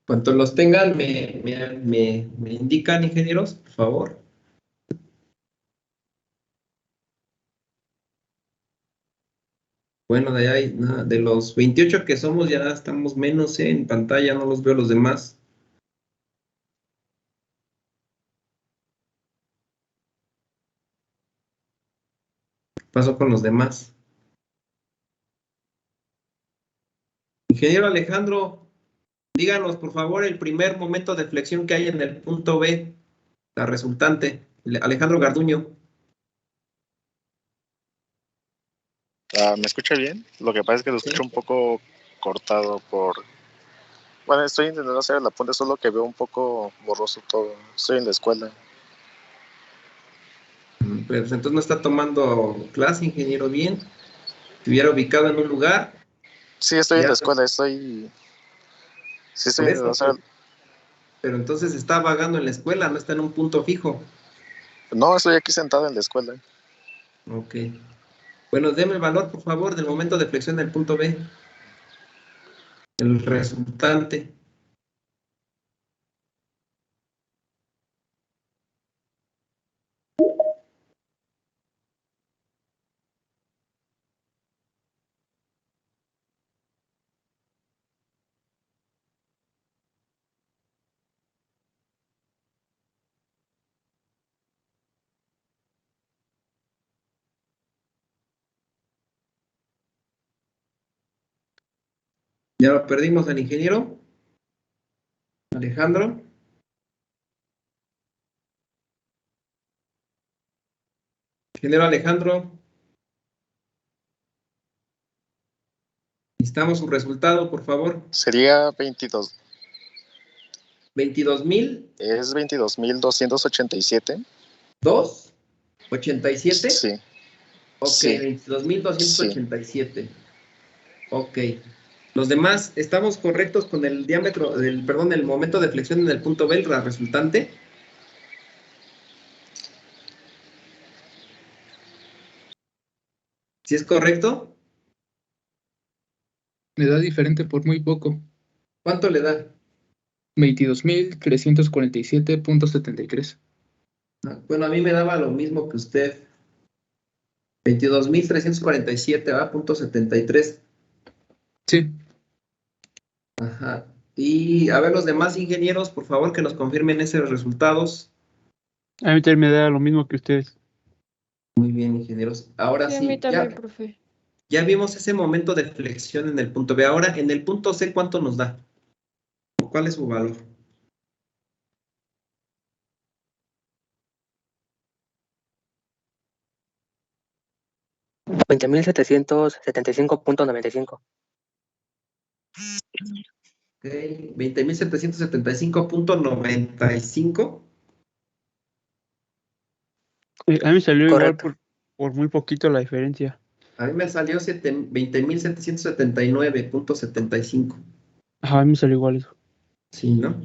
Cuanto los tengan, me indican, ingenieros, por favor. Bueno, de los 28 que somos, ya estamos menos en pantalla, no los veo los demás. ¿Qué pasó con los demás? Ingeniero Alejandro, díganos, por favor, el primer momento de flexión que hay en el punto B, la resultante. Alejandro Garduño. ¿Me escucha bien? Lo que pasa es que lo escucho un poco cortado por... Bueno, estoy intentando hacer el apunte, solo que veo un poco borroso todo. Estoy en la escuela. Pues entonces no está tomando clase, ingeniero, bien. Estuviera ubicado en un lugar. Sí, estoy en la escuela, estoy Sí, Por sí, eso, o sea, pero entonces está vagando en la escuela, no está en un punto fijo. no, estoy aquí sentado en la escuela. Ok. Bueno, deme el valor, por favor, del momento de flexión del punto B. El resultante. Ya lo perdimos al ingeniero. Alejandro. Ingeniero Alejandro. Necesitamos su resultado, por favor. Sería 22. 22,000. Es 22,287. ¿2? ¿87? Sí. Ok, Sí. 22,287. Ok. Los demás, ¿estamos correctos con el diámetro, perdón, el momento de flexión en el punto B, la resultante? ¿Sí es correcto? Me da diferente por muy poco. ¿Cuánto le da? 22,347.73. Bueno, a mí me daba lo mismo que usted. 22,347, ¿va? .73. Sí. Ajá. Y a ver, los demás ingenieros, por favor, que nos confirmen esos resultados. A mí también me da lo mismo que ustedes. Muy bien, ingenieros. Ahora Sí, a sí, mí también, profe. ya vimos ese momento de flexión en el punto B. Ahora, en el punto C, ¿cuánto nos da? ¿Cuál es su valor? $20,775.95. Ok, 20,775.95. A mí me salió igual Correcto. por muy poquito la diferencia. A mí me salió 20,779.75. Ajá, a mí me salió igual eso. Sí, ¿no?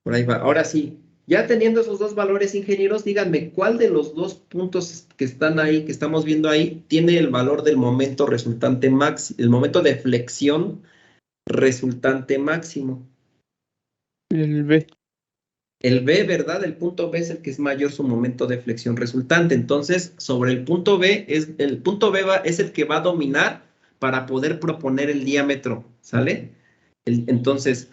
Por ahí va. Ahora sí, ya teniendo esos dos valores, ingenieros, díganme cuál de los dos puntos que están ahí, que estamos viendo ahí, tiene el valor del momento resultante máximo, el momento de flexión resultante máximo. El B. El B, ¿verdad? El punto B es el que es mayor su momento de flexión resultante. Entonces, sobre el punto B, es el que va a dominar para poder proponer el diámetro, ¿sale? Entonces,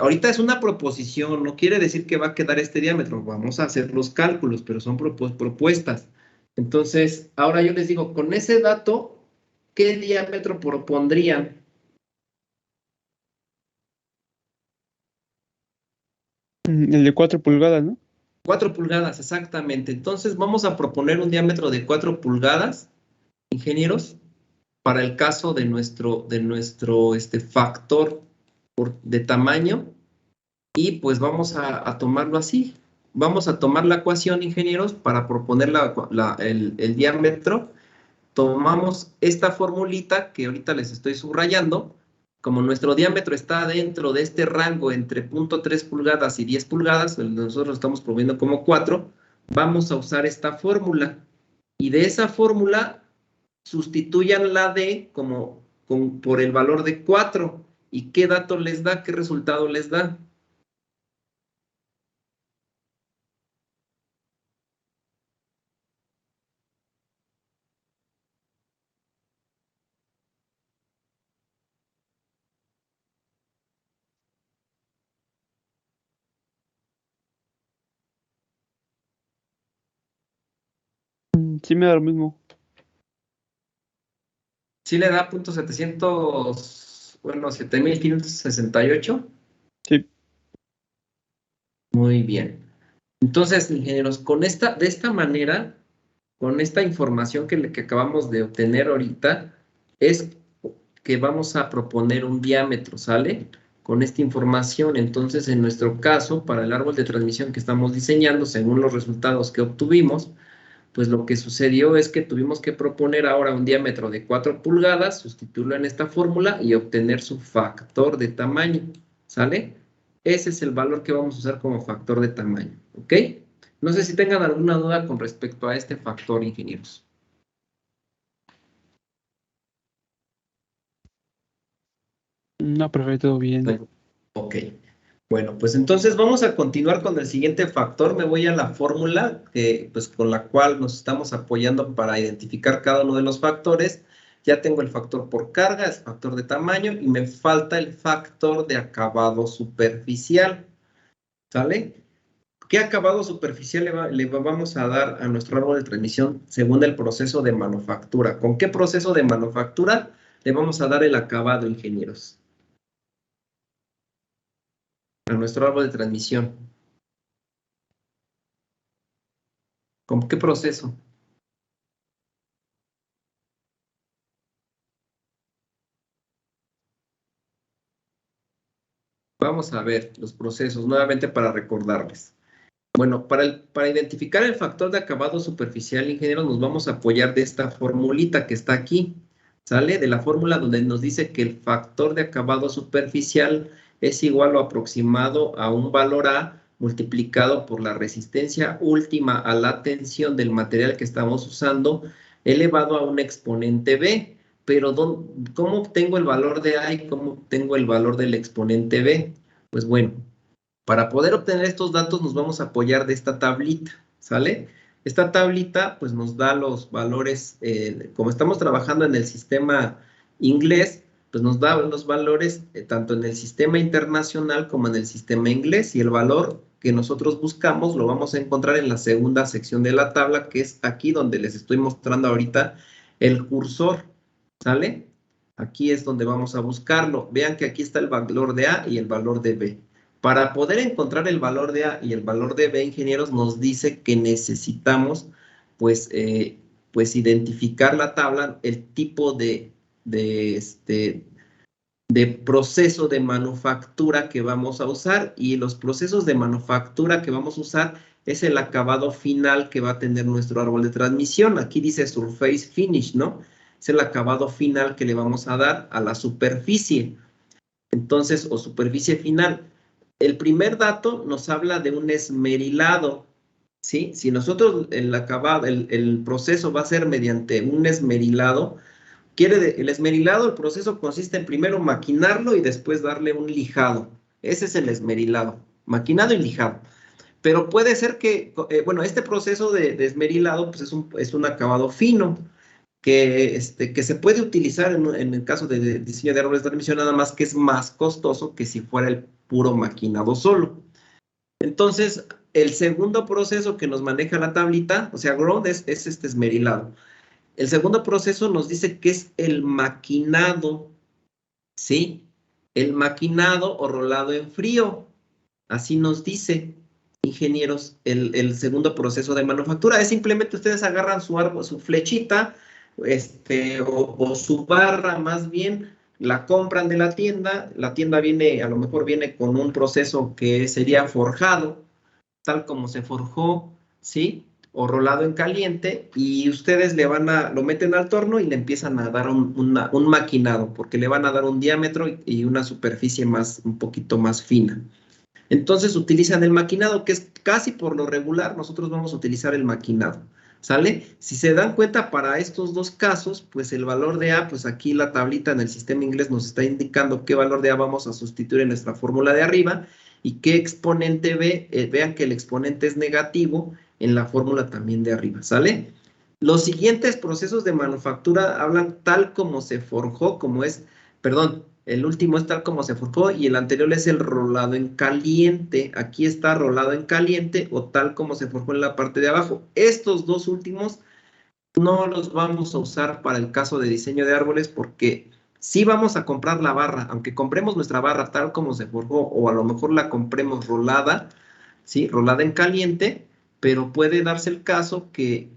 ahorita es una proposición, no quiere decir que va a quedar este diámetro. Vamos a hacer los cálculos, pero son propuestas. Entonces, ahora yo les digo, con ese dato, ¿qué diámetro propondrían? El de 4 pulgadas, ¿no? 4 pulgadas, exactamente. Entonces vamos a proponer un diámetro de 4 pulgadas, ingenieros, para el caso de nuestro factor de tamaño, y pues vamos a tomarlo así. Vamos a tomar la ecuación, ingenieros, para proponer el diámetro. Tomamos esta formulita que ahorita les estoy subrayando. Como nuestro diámetro está dentro de este rango entre 0.3 pulgadas y 10 pulgadas, nosotros lo estamos poniendo como 4, vamos a usar esta fórmula. Y de esa fórmula, sustituyan la D por el valor de 4. ¿Y qué dato les da? ¿Qué resultado les da? Sí me da lo mismo. ¿Sí le da .700, bueno, 7,568? Sí. Muy bien. Entonces, ingenieros, de esta manera, con esta información que acabamos de obtener ahorita, es que vamos a proponer un diámetro, ¿sale? Con esta información, entonces, en nuestro caso, para el árbol de transmisión que estamos diseñando, según los resultados que obtuvimos, pues lo que sucedió es que tuvimos que proponer ahora un diámetro de 4 pulgadas, sustituirlo en esta fórmula y obtener su factor de tamaño. ¿sale? Ese es el valor que vamos a usar como factor de tamaño, ¿ok? No sé si tengan alguna duda con respecto a este factor, ingenieros. No, perfecto, bien. Ok. Bueno, pues entonces vamos a continuar con el siguiente factor. Me voy a la fórmula pues, con la cual nos estamos apoyando para identificar cada uno de los factores. Ya tengo el factor por carga, el factor de tamaño y me falta el factor de acabado superficial. ¿Sale? ¿Qué acabado superficial le vamos a dar a nuestro árbol de transmisión según el proceso de manufactura? ¿Con qué proceso de manufactura le vamos a dar el acabado, ingenieros? A nuestro árbol de transmisión. ¿Con qué proceso? Vamos a ver los procesos nuevamente para recordarles. Bueno, para identificar el factor de acabado superficial, ingenieros, nos vamos a apoyar de esta formulita que está aquí, ¿sale? De la fórmula donde nos dice que el factor de acabado superficial es igual o aproximado a un valor A multiplicado por la resistencia última a la tensión del material que estamos usando elevado a un exponente B. Pero, ¿cómo obtengo el valor de A y cómo obtengo el valor del exponente B? Pues bueno, para poder obtener estos datos nos vamos a apoyar de esta tablita, ¿sale? Esta tablita pues nos da los valores, como estamos trabajando en el sistema inglés, pues nos da los valores tanto en el sistema internacional como en el sistema inglés, y el valor que nosotros buscamos lo vamos a encontrar en la segunda sección de la tabla, que es aquí donde les estoy mostrando ahorita el cursor, ¿sale? Aquí es donde vamos a buscarlo. Vean que aquí está el valor de A y el valor de B. Para poder encontrar el valor de A y el valor de B, ingenieros, nos dice que necesitamos, pues identificar la tabla, el tipo de proceso de manufactura que vamos a usar, y los procesos de manufactura que vamos a usar es el acabado final que va a tener nuestro árbol de transmisión. Aquí dice surface finish, ¿no? Es el acabado final que le vamos a dar a la superficie. Entonces, o superficie final. El primer dato nos habla de un esmerilado, ¿sí? Si nosotros el proceso va a ser mediante un esmerilado, el esmerilado, el proceso consiste en primero maquinarlo y después darle un lijado. Ese es el esmerilado, maquinado y lijado. Pero puede ser que, bueno, este proceso de esmerilado pues es un acabado fino, que se puede utilizar en el caso de diseño de árboles de transmisión, nada más que es más costoso que si fuera el puro maquinado solo. Entonces, el segundo proceso que nos maneja la tablita, o sea, ground es este esmerilado. El segundo proceso nos dice que es el maquinado, ¿sí? El maquinado o rolado en frío. Así nos dice, ingenieros, el segundo proceso de manufactura. Es simplemente ustedes agarran su árbol, su flechita, o su barra más bien, la compran de la tienda viene, a lo mejor viene con un proceso que sería forjado, tal como se forjó, ¿sí? O rolado en caliente, y ustedes lo meten al torno y le empiezan a dar un maquinado, porque le van a dar un diámetro y una superficie un poquito más fina. Entonces utilizan el maquinado, que es casi por lo regular, nosotros vamos a utilizar el maquinado, ¿sale? Si se dan cuenta, para estos dos casos, pues el valor de A, pues aquí la tablita en el sistema inglés nos está indicando qué valor de A vamos a sustituir en nuestra fórmula de arriba, y qué exponente B, vean que el exponente es negativo en la fórmula también de arriba, ¿sale? Los siguientes procesos de manufactura hablan tal como se forjó, el último es tal como se forjó y el anterior es el rolado en caliente. Aquí está rolado en caliente o tal como se forjó en la parte de abajo. Estos dos últimos no los vamos a usar para el caso de diseño de árboles, porque sí vamos a comprar la barra, aunque compremos nuestra barra tal como se forjó, o a lo mejor la compremos rolada, ¿sí? Rolada en caliente, pero puede darse el caso que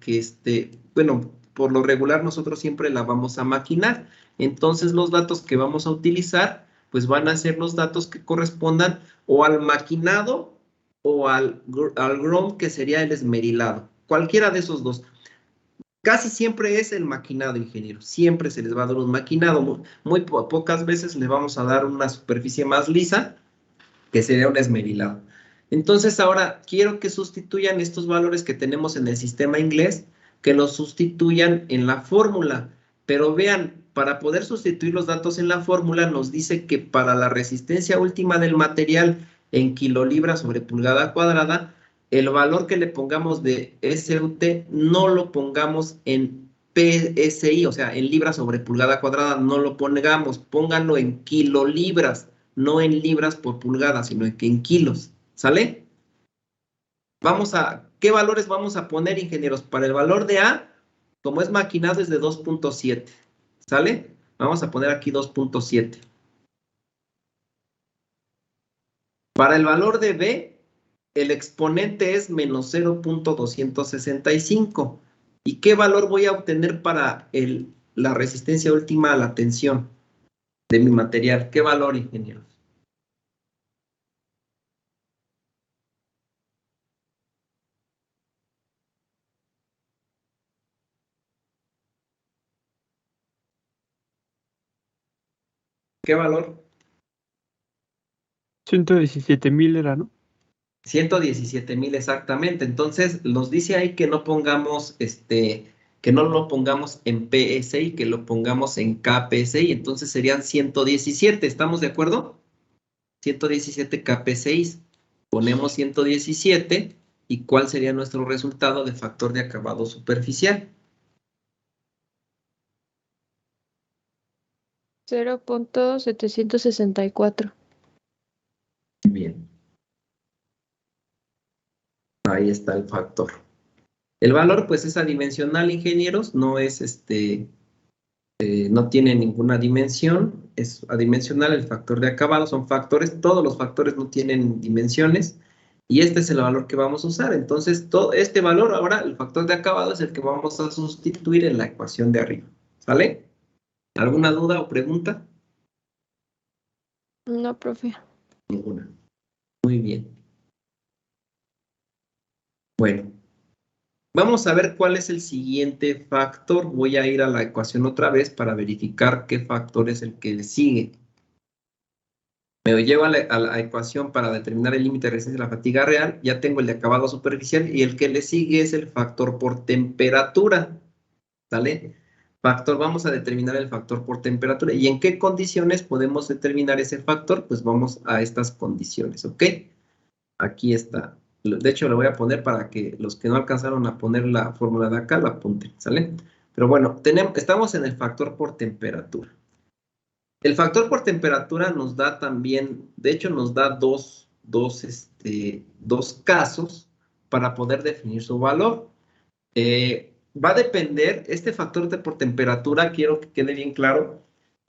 bueno, por lo regular nosotros siempre la vamos a maquinar. Entonces los datos que vamos a utilizar pues van a ser los datos que correspondan o al maquinado o al ground, que sería el esmerilado. Cualquiera de esos dos. Casi siempre es el maquinado, ingeniero. Siempre se les va a dar un maquinado. Muy pocas veces le vamos a dar una superficie más lisa, que sería un esmerilado. Entonces ahora quiero que sustituyan estos valores que tenemos en el sistema inglés, que los sustituyan en la fórmula. Pero vean, para poder sustituir los datos en la fórmula nos dice que para la resistencia última del material en kilolibras sobre pulgada cuadrada, el valor que le pongamos de SUT no lo pongamos en PSI, o sea, en libras sobre pulgada cuadrada, no lo pongamos, pónganlo en kilolibras, no en libras por pulgada, sino en kilos, ¿sale? ¿Qué valores vamos a poner, ingenieros? Para el valor de A, como es maquinado, es de 2.7, ¿sale? Vamos a poner aquí 2.7. Para el valor de B, el exponente es menos 0.265. ¿Y qué valor voy a obtener para la resistencia última a la tensión de mi material? ¿Qué valor, ingenieros? ¿Qué valor? 117,000 era, ¿no? 117,000 exactamente. Entonces, nos dice ahí que no pongamos, que no lo pongamos en PSI, que lo pongamos en KPSI. Entonces serían 117, ¿estamos de acuerdo? 117 KPSI. Ponemos 117, ¿y cuál sería nuestro resultado de factor de acabado superficial? 0.764. Bien. Ahí está el factor. El valor, pues, es adimensional, ingenieros, no es no tiene ninguna dimensión, es adimensional el factor de acabado, son factores, todos los factores no tienen dimensiones, y este es el valor que vamos a usar. Entonces, todo este valor ahora, el factor de acabado, es el que vamos a sustituir en la ecuación de arriba. ¿Sale? ¿Alguna duda o pregunta? No, profe. Ninguna. Muy bien. Bueno, vamos a ver cuál es el siguiente factor. Voy a ir a la ecuación otra vez para verificar qué factor es el que le sigue. Me llevo a la ecuación para determinar el límite de resistencia de la fatiga real. Ya tengo el de acabado superficial y el que le sigue es el factor por temperatura. ¿Sale? Vamos a determinar el factor por temperatura. ¿Y en qué condiciones podemos determinar ese factor? Pues vamos a estas condiciones, ¿ok? Aquí está. De hecho, lo voy a poner para que los que no alcanzaron a poner la fórmula de acá la apunten, ¿sale? Pero bueno, estamos en el factor por temperatura. El factor por temperatura nos da también, de hecho nos da dos casos para poder definir su valor. Va a depender, este factor por temperatura, quiero que quede bien claro,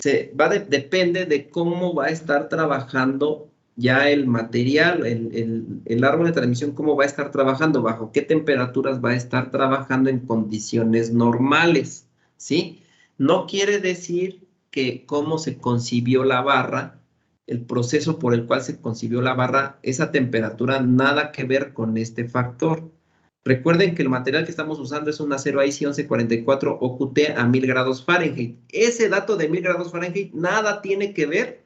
depende de cómo va a estar trabajando ya el material, el árbol de transmisión, cómo va a estar trabajando, bajo qué temperaturas va a estar trabajando en condiciones normales, ¿sí? No quiere decir que cómo se concibió la barra, el proceso por el cual se concibió la barra, esa temperatura, nada que ver con este factor. Recuerden que el material que estamos usando es un acero IC 1144 OQT a 1000 grados Fahrenheit. Ese dato de 1000 grados Fahrenheit nada tiene que ver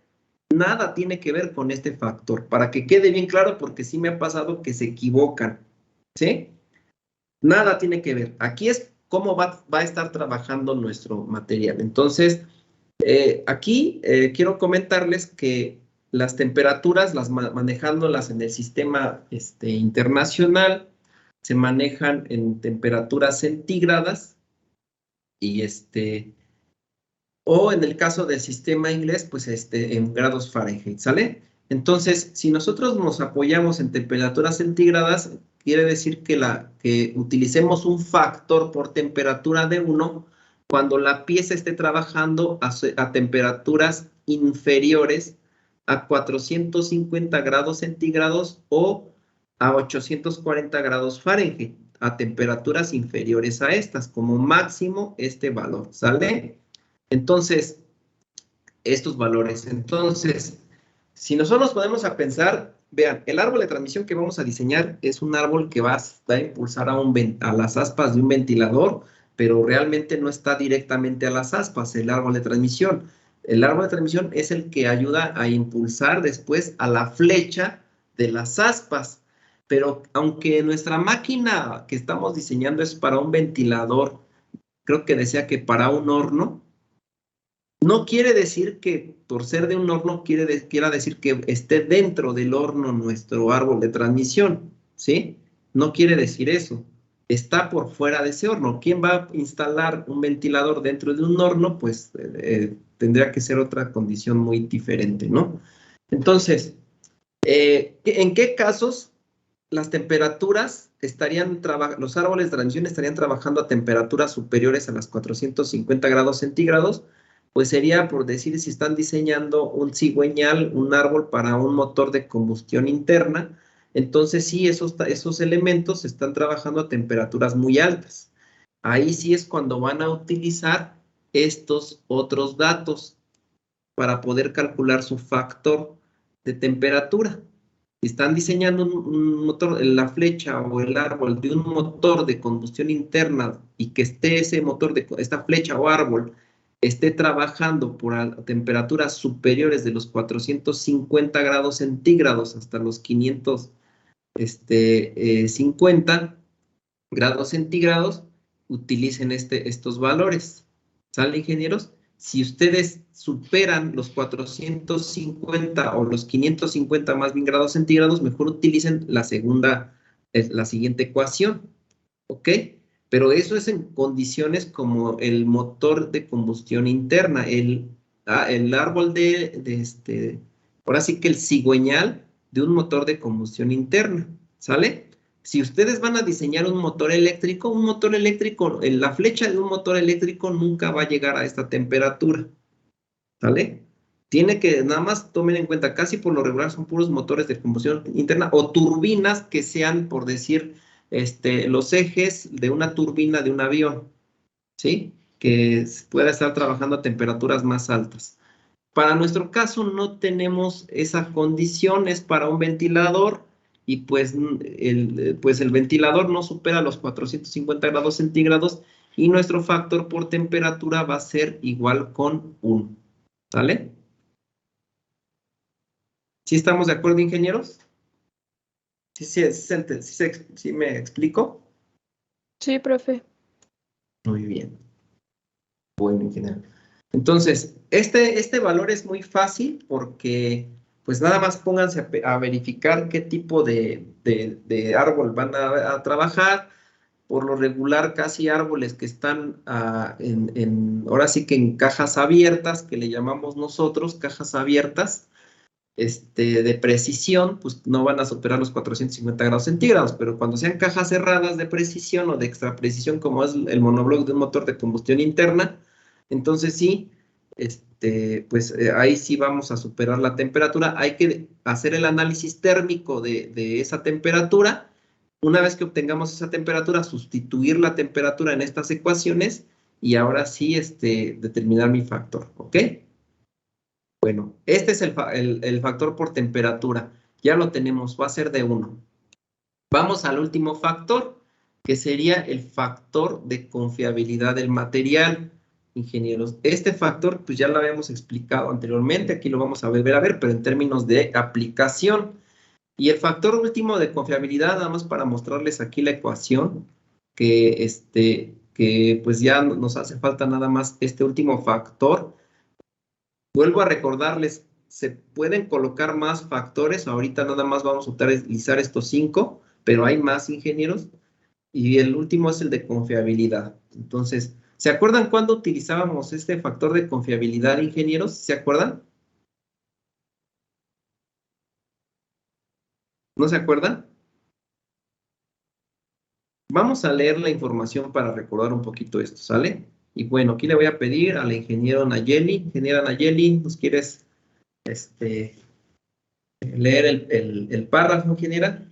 con este factor. Para que quede bien claro, porque sí me ha pasado que se equivocan, ¿sí? Nada tiene que ver. Aquí es cómo va a estar trabajando nuestro material. Entonces, aquí quiero comentarles que las temperaturas, manejándolas en el sistema internacional, se manejan en temperaturas centígradas y o en el caso del sistema inglés, pues en grados Fahrenheit, ¿sale? Entonces, si nosotros nos apoyamos en temperaturas centígradas, quiere decir que utilicemos un factor por temperatura de 1 cuando la pieza esté trabajando a temperaturas inferiores a 450 grados centígrados o a 840 grados Fahrenheit, a temperaturas inferiores a estas, como máximo este valor, ¿sale? Entonces, estos valores. Entonces, si nosotros nos ponemos a pensar, vean, el árbol de transmisión que vamos a diseñar es un árbol que va a impulsar a las aspas de un ventilador, pero realmente no está directamente a las aspas el árbol de transmisión. El árbol de transmisión es el que ayuda a impulsar después a la flecha de las aspas. Pero aunque nuestra máquina que estamos diseñando es para un ventilador, creo que decía que para un horno, no quiere decir que por ser de un horno quiera decir que esté dentro del horno nuestro árbol de transmisión, ¿sí? No quiere decir eso. Está por fuera de ese horno. ¿Quién va a instalar un ventilador dentro de un horno? Pues tendría que ser otra condición muy diferente, ¿no? Entonces, ¿en qué casos las temperaturas los árboles de transmisión estarían trabajando a temperaturas superiores a las 450 grados centígrados? Pues sería por decir si están diseñando un cigüeñal, un árbol para un motor de combustión interna, entonces sí, esos elementos están trabajando a temperaturas muy altas. Ahí sí es cuando van a utilizar estos otros datos para poder calcular su factor de temperatura. Si están diseñando un motor, la flecha o el árbol de un motor de combustión interna y que esté esta flecha o árbol esté trabajando por temperaturas superiores de los 450 grados centígrados hasta los 550 grados centígrados, utilicen estos valores. ¿Sale, ingenieros? Si ustedes superan los 450 o los 550 más bien grados centígrados, mejor utilicen la siguiente ecuación, ¿ok? Pero eso es en condiciones como el motor de combustión interna, el árbol ahora sí que el cigüeñal de un motor de combustión interna, ¿sale? Si ustedes van a diseñar un motor eléctrico, la flecha de un motor eléctrico nunca va a llegar a esta temperatura, ¿sale? Tiene que, nada más tomen en cuenta, casi por lo regular son puros motores de combustión interna o turbinas que sean, por decir, los ejes de una turbina de un avión, ¿sí? Que pueda estar trabajando a temperaturas más altas. Para nuestro caso no tenemos esa condición, es para un ventilador y pues el ventilador no supera los 450 grados centígrados y nuestro factor por temperatura va a ser igual con 1, ¿sale? ¿Sí estamos de acuerdo, ingenieros? ¿Sí me explico? Sí, profe. Muy bien. Bueno, ingeniero. Entonces, este valor es muy fácil porque, pues nada más pónganse a verificar qué tipo de árbol van a trabajar. Por lo regular, casi árboles que están ahora sí que en cajas abiertas, que le llamamos nosotros, cajas abiertas, de precisión, pues no van a superar los 450 grados centígrados, pero cuando sean cajas cerradas de precisión o de extra precisión, como es el monobloc de un motor de combustión interna, entonces sí, pues ahí sí vamos a superar la temperatura. Hay que hacer el análisis térmico de esa temperatura. Una vez que obtengamos esa temperatura, sustituir la temperatura en estas ecuaciones y ahora sí determinar mi factor, ¿ok? Bueno, este es el factor por temperatura. Ya lo tenemos, va a ser de 1. Vamos al último factor, que sería el factor de confiabilidad del material, ingenieros. Este factor, pues ya lo habíamos explicado anteriormente, aquí lo vamos a volver a ver, pero en términos de aplicación. Y el factor último de confiabilidad, nada más para mostrarles aquí la ecuación, que pues ya nos hace falta nada más este último factor. Vuelvo a recordarles, se pueden colocar más factores, ahorita nada más vamos a utilizar estos 5, pero hay más, ingenieros, y el último es el de confiabilidad. Entonces, ¿se acuerdan cuándo utilizábamos este factor de confiabilidad, ingenieros? ¿Se acuerdan? ¿No se acuerdan? Vamos a leer la información para recordar un poquito esto, ¿sale? Y bueno, aquí le voy a pedir a la ingeniera Nayeli. Ingeniera Nayeli, ¿nos quieres leer el párrafo, ingeniera?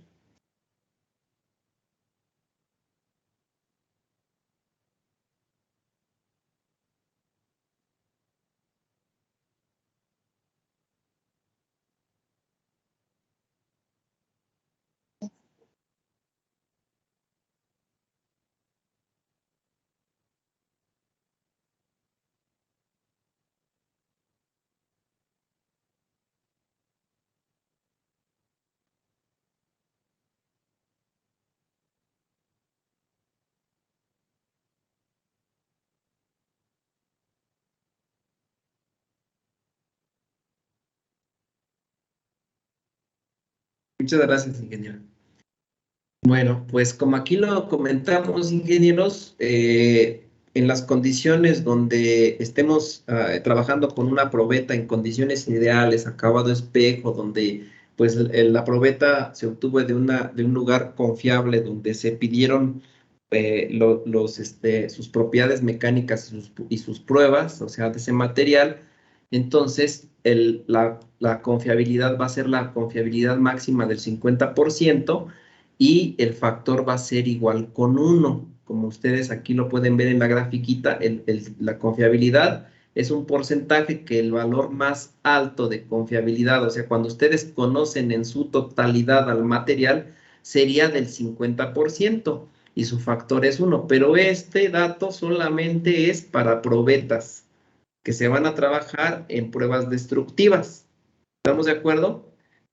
Muchas gracias, ingeniero. Bueno, pues como aquí lo comentamos, ingenieros, en las condiciones donde estemos trabajando con una probeta en condiciones ideales, acabado espejo, donde pues la probeta se obtuvo de un lugar confiable, donde se pidieron sus propiedades mecánicas y sus pruebas, o sea, de ese material, entonces la confiabilidad va a ser la confiabilidad máxima del 50%, y el factor va a ser igual con 1. Como ustedes aquí lo pueden ver en la grafiquita, la confiabilidad es un porcentaje que el valor más alto de confiabilidad, o sea, cuando ustedes conocen en su totalidad al material, sería del 50% y su factor es 1. Pero este dato solamente es para probetas que se van a trabajar en pruebas destructivas. ¿Estamos de acuerdo?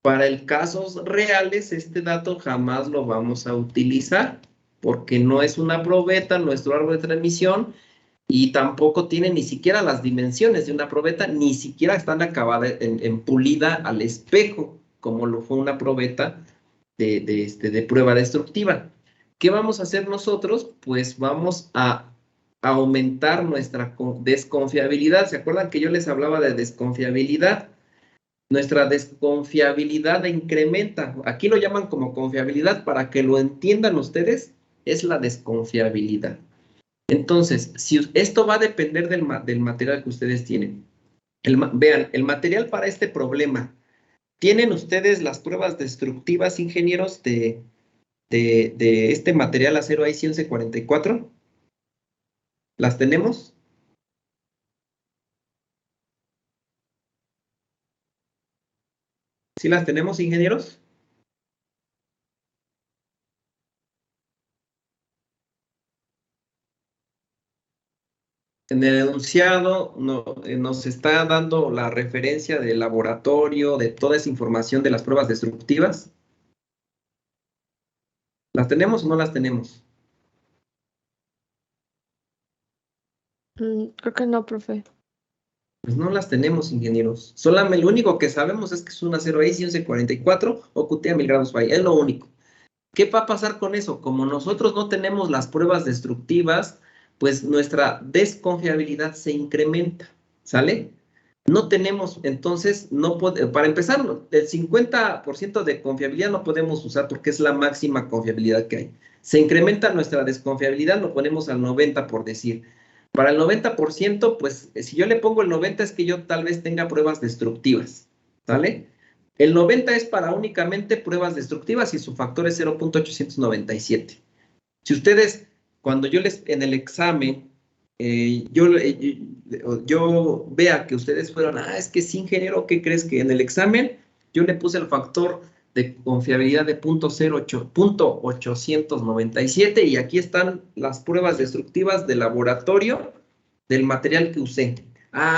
Para el casos reales, este dato jamás lo vamos a utilizar, porque no es una probeta nuestro árbol de transmisión y tampoco tiene ni siquiera las dimensiones de una probeta, ni siquiera están acabadas en pulida al espejo, como lo fue una probeta de prueba destructiva. ¿Qué vamos a hacer nosotros? Pues vamos a aumentar nuestra desconfiabilidad. ¿Se acuerdan que yo les hablaba de desconfiabilidad? Nuestra desconfiabilidad incrementa. Aquí lo llaman como confiabilidad, para que lo entiendan ustedes, es la desconfiabilidad. Entonces, si esto va a depender del material que ustedes tienen. Vean, el material para este problema, ¿tienen ustedes las pruebas destructivas, ingenieros, de este material acero IC 1144? ¿Las tenemos? ¿Sí las tenemos, ingenieros? En el enunciado nos está dando la referencia del laboratorio, de toda esa información de las pruebas destructivas. ¿Las tenemos o no las tenemos? Creo que no, profe. Pues no las tenemos, ingenieros. Solamente lo único que sabemos es que es un acero IC 1144 o QT a 1000 grados Fahrenheit. Es lo único. ¿Qué va a pasar con eso? Como nosotros no tenemos las pruebas destructivas, pues nuestra desconfiabilidad se incrementa. ¿Sale? No tenemos, entonces, para empezar, el 50% de confiabilidad no podemos usar porque es la máxima confiabilidad que hay. Se incrementa nuestra desconfiabilidad, lo ponemos al 90 por decir. Para el 90%, pues si yo le pongo el 90 es que yo tal vez tenga pruebas destructivas, ¿sale? El 90 es para únicamente pruebas destructivas y su factor es 0.897. Si ustedes, cuando yo en el examen, yo vea que ustedes fueron, es que sí, ingeniero, ¿qué crees? Que en el examen yo le puse el factor de confiabilidad de 0.897 y aquí están las pruebas destructivas de laboratorio del material que usé.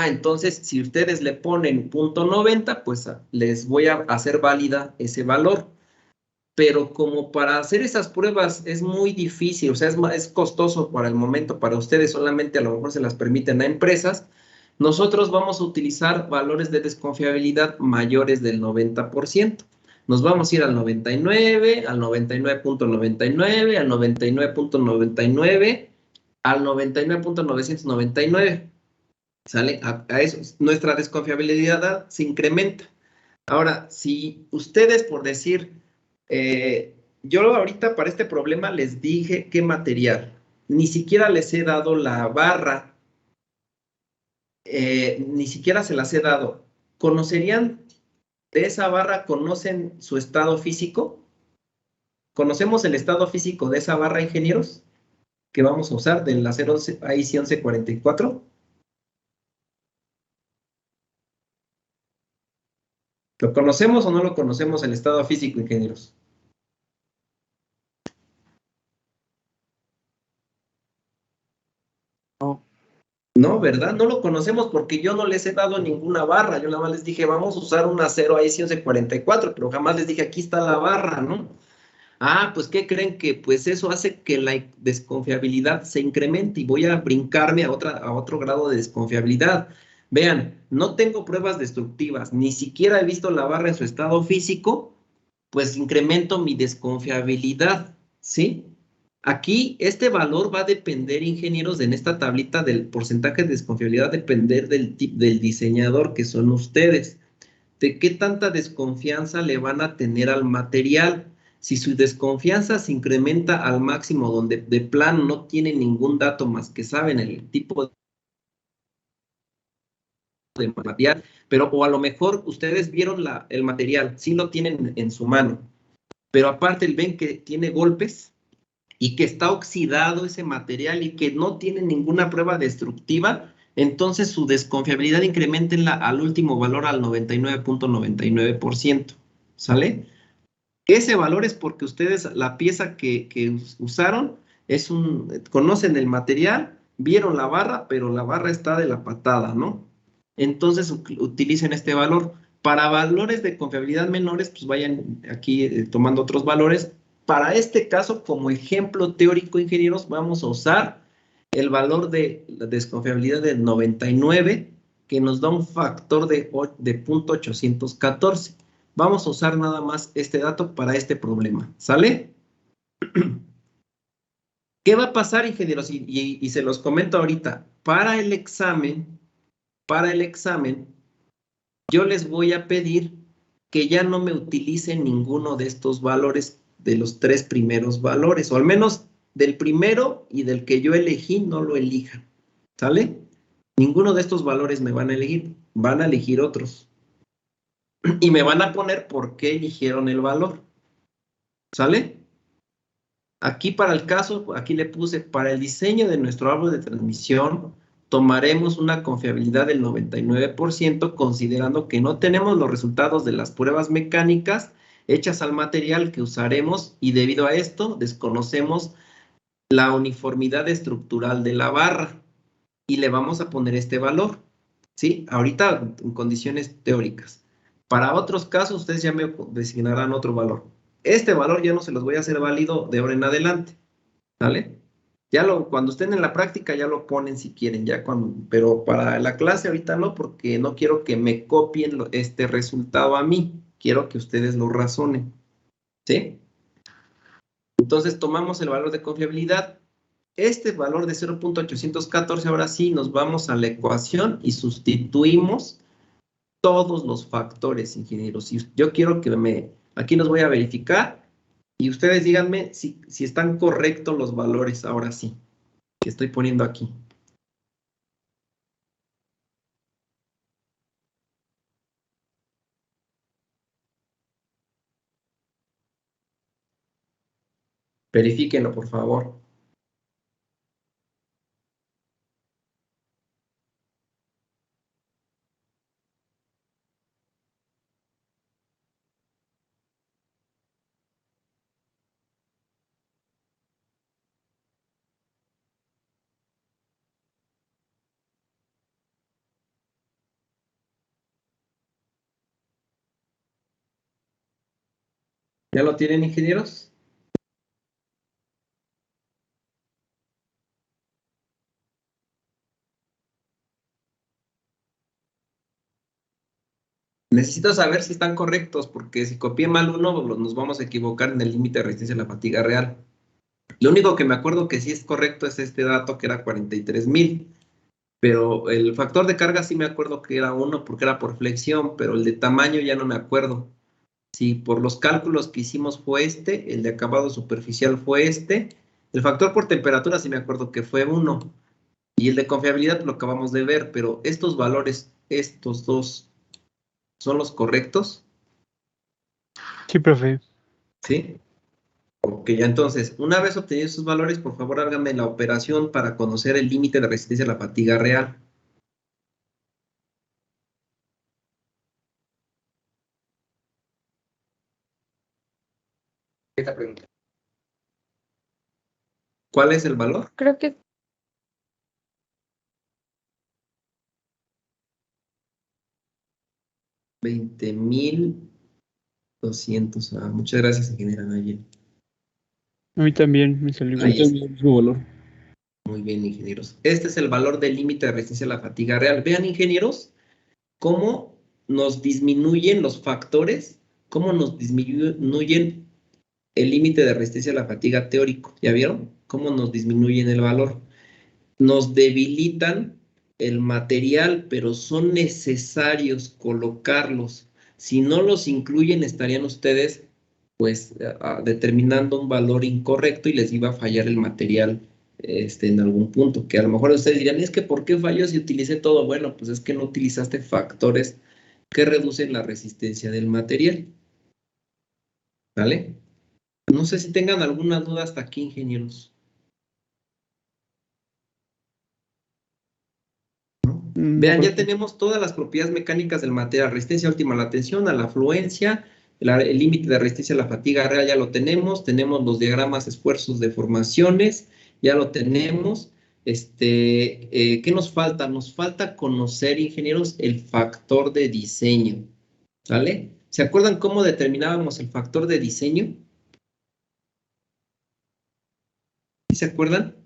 Entonces, si ustedes le ponen 0.90, pues les voy a hacer válida ese valor. Pero como para hacer esas pruebas es muy difícil, o sea, es costoso para el momento, para ustedes solamente a lo mejor se las permiten a empresas, nosotros vamos a utilizar valores de desconfiabilidad mayores del 90%. Nos vamos a ir al 99, al 99.99, al 99.99, al 99.999. ¿Sale? A eso, nuestra desconfiabilidad se incrementa. Ahora, si ustedes, por decir, yo ahorita para este problema les dije qué material, ni siquiera les he dado la barra, ni siquiera se las he dado. ¿Conocerían de esa barra? ¿Conocen su estado físico? ¿Conocemos el estado físico de esa barra, ingenieros? Que vamos a usar del acero IC 1144. ¿Lo conocemos o no lo conocemos el estado físico, ingenieros? No. No, ¿verdad? No lo conocemos porque yo no les he dado ninguna barra. Yo nada más les dije, vamos a usar un acero IC 1144, pero jamás les dije, aquí está la barra, ¿no? Pues, ¿qué creen? Que pues eso hace que la desconfiabilidad se incremente y voy a brincarme a otro grado de desconfiabilidad. Vean, no tengo pruebas destructivas, ni siquiera he visto la barra en su estado físico, pues incremento mi desconfiabilidad, ¿sí? Aquí este valor va a depender, ingenieros, en esta tablita del porcentaje de desconfiabilidad, depender del diseñador que son ustedes. De qué tanta desconfianza le van a tener al material. Si su desconfianza se incrementa al máximo, donde de plano no tiene ningún dato más que saben el tipo de material, pero o a lo mejor ustedes vieron el material, sí lo tienen en su mano, pero aparte ven que tiene golpes y que está oxidado ese material y que no tiene ninguna prueba destructiva, entonces su desconfiabilidad incrementenla al último valor al 99.99%, ¿sale? Ese valor es porque ustedes la pieza que usaron conocen el material, vieron la barra, pero la barra está de la patada, ¿no? Entonces utilicen este valor. Para valores de confiabilidad menores, pues vayan aquí tomando otros valores. Para este caso, como ejemplo teórico, ingenieros, vamos a usar el valor de la desconfiabilidad del 99, que nos da un factor de 0.814. Vamos a usar nada más este dato para este problema, ¿sale? ¿Qué va a pasar, ingenieros? Y se los comento ahorita. Para el examen, yo les voy a pedir que ya no me utilicen ninguno de estos valores, de los 3 primeros valores, o al menos del primero y del que yo elegí, no lo elijan, ¿sale? Ninguno de estos valores me van a elegir otros. Y me van a poner por qué eligieron el valor, ¿sale? Aquí para el caso, aquí le puse, para el diseño de nuestro árbol de transmisión, tomaremos una confiabilidad del 99%, considerando que no tenemos los resultados de las pruebas mecánicas hechas al material que usaremos, y debido a esto desconocemos la uniformidad estructural de la barra, y le vamos a poner este valor, ¿sí? Ahorita en condiciones teóricas. Para otros casos, ustedes ya me designarán otro valor. Este valor ya no se los voy a hacer válido de ahora en adelante, ¿vale? Cuando estén en la práctica ya lo ponen si quieren, pero para la clase ahorita no, porque no quiero que me copien este resultado a mí, quiero que ustedes lo razonen, ¿sí? Entonces tomamos el valor de confiabilidad. Este valor de 0.814, ahora sí nos vamos a la ecuación y sustituimos todos los factores, ingenieros. Yo quiero aquí los voy a verificar y ustedes díganme si están correctos los valores, ahora sí, que estoy poniendo aquí. Verifíquenlo, por favor. ¿Ya lo tienen, ingenieros? Necesito saber si están correctos, porque si copié mal uno, nos vamos a equivocar en el límite de resistencia a la fatiga real. Lo único que me acuerdo que sí es correcto es este dato, que era 43,000. Pero el factor de carga sí me acuerdo que era 1 porque era por flexión, pero el de tamaño ya no me acuerdo. Si por los cálculos que hicimos fue este, el de acabado superficial fue este, el factor por temperatura sí me acuerdo que fue 1, y el de confiabilidad lo acabamos de ver, pero estos valores, estos dos, ¿son los correctos? Sí, profe. ¿Sí? Ok, ya entonces, una vez obtenidos esos valores, por favor háganme la operación para conocer el límite de resistencia a la fatiga real. Esta pregunta. ¿Cuál es el valor? Creo que 20,200. Muchas gracias, ingeniera Nayel. A mí también me salió Ahí bien. está. El mismo valor. Muy bien, ingenieros. Este es el valor del límite de resistencia a la fatiga real. Vean, ingenieros, cómo nos disminuyen los factores cómo nos disminuyen el límite de resistencia a la fatiga teórico. ¿Ya vieron? Cómo nos disminuyen el valor. Nos debilitan el material, pero son necesarios colocarlos. Si no los incluyen, estarían ustedes pues determinando un valor incorrecto y les iba a fallar el material en algún punto, que a lo mejor ustedes dirán, es que ¿por qué falló si utilicé todo? Bueno, pues es que no utilizaste factores que reducen la resistencia del material. ¿Vale? No sé si tengan alguna duda hasta aquí, ingenieros. Vean, ya tenemos todas las propiedades mecánicas del material, resistencia última a la tensión, a la afluencia, el límite de resistencia a la fatiga real ya lo tenemos los diagramas esfuerzos de formaciones, ya lo tenemos. ¿Qué nos falta? Nos falta conocer, ingenieros, el factor de diseño, ¿vale? ¿Se acuerdan cómo determinábamos el factor de diseño? ¿Sí se acuerdan?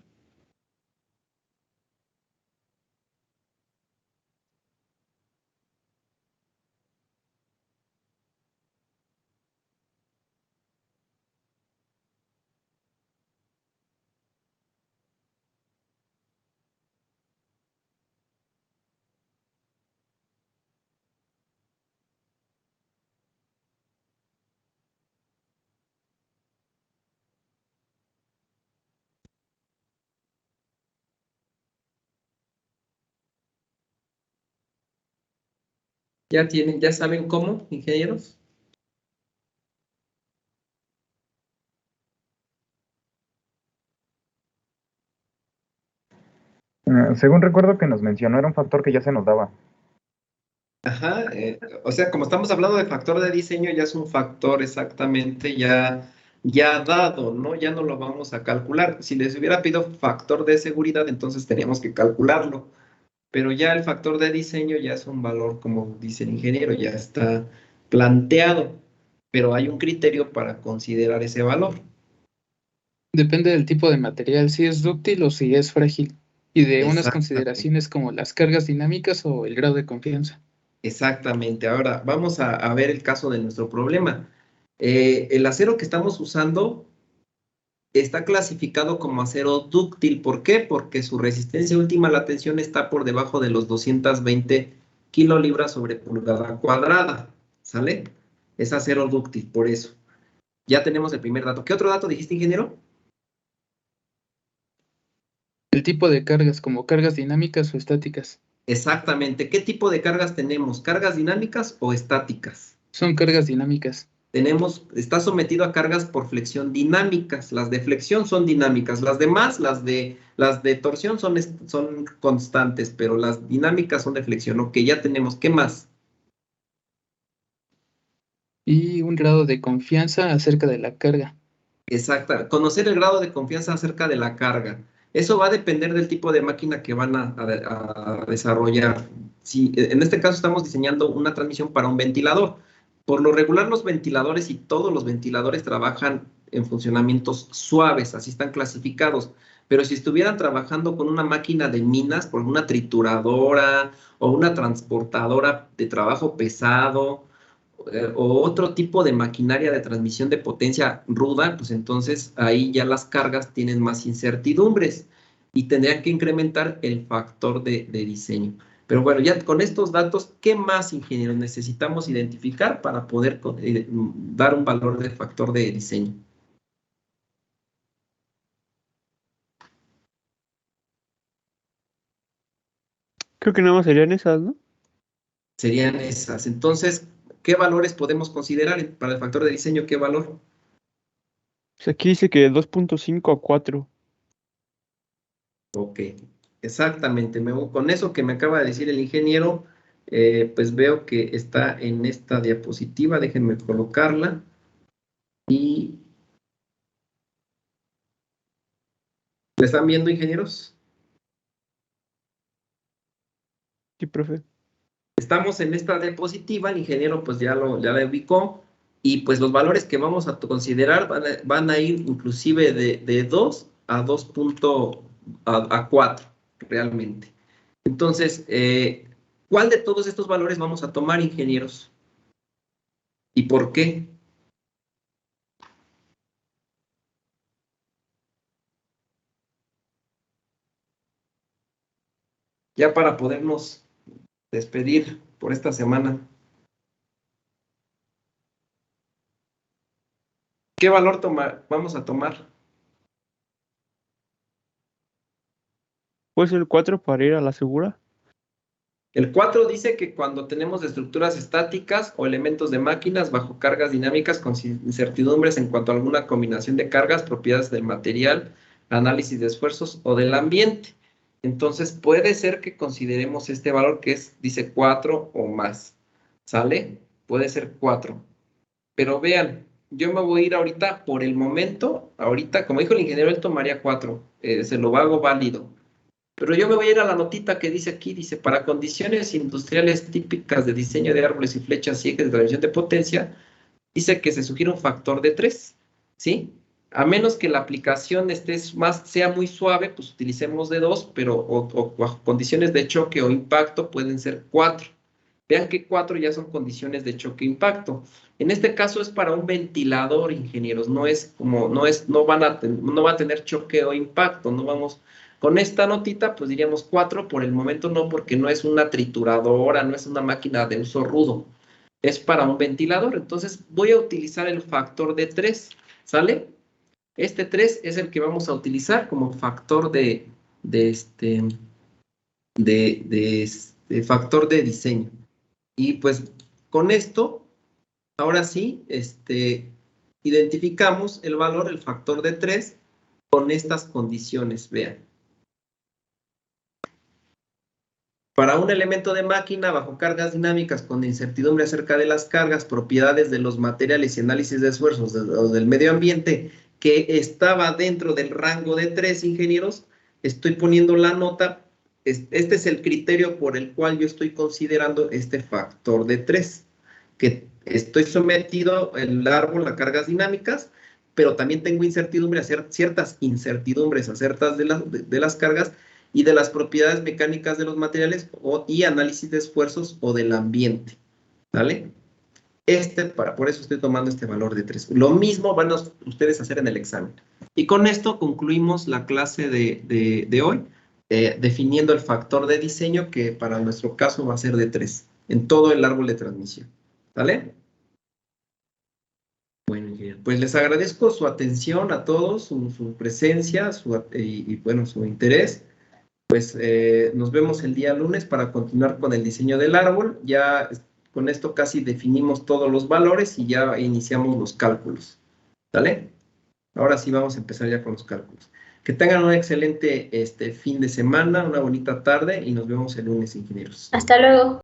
¿Ya saben cómo, ingenieros? Según recuerdo que nos mencionó, era un factor que ya se nos daba. Ajá, o sea, como estamos hablando de factor de diseño, ya es un factor exactamente ya dado, ¿no? Ya no lo vamos a calcular. Si les hubiera pedido factor de seguridad, entonces teníamos que calcularlo. Pero ya el factor de diseño ya es un valor, como dice el ingeniero, ya está planteado. Pero hay un criterio para considerar ese valor. Depende del tipo de material, si es dúctil o si es frágil, y de unas consideraciones como las cargas dinámicas o el grado de confianza. Exactamente. Ahora vamos a ver el caso de nuestro problema. El acero que estamos usando está clasificado como acero dúctil. ¿Por qué? Porque su resistencia última a la tensión está por debajo de los 220 kilolibras sobre pulgada cuadrada. ¿Sale? Es acero dúctil, por eso. Ya tenemos el primer dato. ¿Qué otro dato dijiste, ingeniero? El tipo de cargas, como cargas dinámicas o estáticas. Exactamente. ¿Qué tipo de cargas tenemos? ¿Cargas dinámicas o estáticas? Son cargas dinámicas. Está sometido a cargas por flexión dinámicas. Las de flexión son dinámicas. Las demás, las de torsión son constantes, pero las dinámicas son de flexión. Ok, ya tenemos. ¿Qué más? Y un grado de confianza acerca de la carga. Exacto. Conocer el grado de confianza acerca de la carga. Eso va a depender del tipo de máquina que van a desarrollar. Si, en este caso estamos diseñando una transmisión para un ventilador. Por lo regular, los ventiladores y todos los ventiladores trabajan en funcionamientos suaves, así están clasificados. Pero si estuvieran trabajando con una máquina de minas, por una trituradora o una transportadora de trabajo pesado o otro tipo de maquinaria de transmisión de potencia ruda, pues entonces ahí ya las cargas tienen más incertidumbres y tendrían que incrementar el factor de diseño. Pero bueno, ya con estos datos, ¿qué más, ingenieros, necesitamos identificar para poder dar un valor de factor de diseño? Creo que nada más serían esas, ¿no? Serían esas. Entonces, ¿qué valores podemos considerar para el factor de diseño? ¿Qué valor? Pues aquí dice que 2.5 a 4. Ok, exactamente. Con eso que me acaba de decir el ingeniero, pues veo que está en esta diapositiva. Déjenme colocarla. Y ¿la están viendo, ingenieros? Sí, profe. Estamos en esta diapositiva, el ingeniero pues ya la ubicó, y pues los valores que vamos a considerar van a ir inclusive de 2 a 4 realmente. Entonces, ¿cuál de todos estos valores vamos a tomar, ingenieros? ¿Y por qué? Ya para podernos despedir por esta semana. ¿Qué valor vamos a tomar? Pues el 4 para ir a la segura. El 4 dice que cuando tenemos estructuras estáticas o elementos de máquinas bajo cargas dinámicas con incertidumbres en cuanto a alguna combinación de cargas, propiedades del material, análisis de esfuerzos o del ambiente. Entonces puede ser que consideremos este valor que dice 4 o más. ¿Sale? Puede ser 4. Pero vean, yo me voy a ir ahorita por el momento, ahorita, como dijo el ingeniero, él tomaría 4. Se lo hago válido. Pero yo me voy a ir a la notita que dice aquí, dice, para condiciones industriales típicas de diseño de árboles y flechas y ejes de transmisión de potencia, dice que se sugiere un factor de 3, ¿sí? A menos que la aplicación sea muy suave, pues utilicemos de 2, pero o bajo condiciones de choque o impacto pueden ser 4. Vean que 4 ya son condiciones de choque e impacto. En este caso es para un ventilador, ingenieros, no va a tener choque o impacto, no vamos. Con esta notita, pues diríamos 4, por el momento no, porque no es una trituradora, no es una máquina de uso rudo. Es para un ventilador, entonces voy a utilizar el factor de 3, ¿sale? Este 3 es el que vamos a utilizar como factor factor de diseño. Y pues con esto, ahora sí, identificamos el valor, el factor de 3, con estas condiciones, vean. Para un elemento de máquina bajo cargas dinámicas con incertidumbre acerca de las cargas, propiedades de los materiales y análisis de esfuerzos del medio ambiente que estaba dentro del rango de 3, ingenieros, estoy poniendo la nota. Este es el criterio por el cual yo estoy considerando este factor de 3, que estoy sometido el árbol a cargas dinámicas, pero también tengo incertidumbre, ciertas incertidumbres acerca de las cargas y de las propiedades mecánicas de los materiales y análisis de esfuerzos o del ambiente, ¿vale? Por eso estoy tomando este valor de 3. Lo mismo van ustedes a hacer en el examen. Y con esto concluimos la clase de hoy, definiendo el factor de diseño que para nuestro caso va a ser de 3, en todo el árbol de transmisión, ¿vale? Bueno, pues les agradezco su atención a todos, su presencia y bueno, su interés. Pues nos vemos el día lunes para continuar con el diseño del árbol. Ya con esto casi definimos todos los valores y ya iniciamos los cálculos. ¿Sale? Ahora sí vamos a empezar ya con los cálculos. Que tengan un excelente fin de semana, una bonita tarde y nos vemos el lunes, ingenieros. Hasta luego.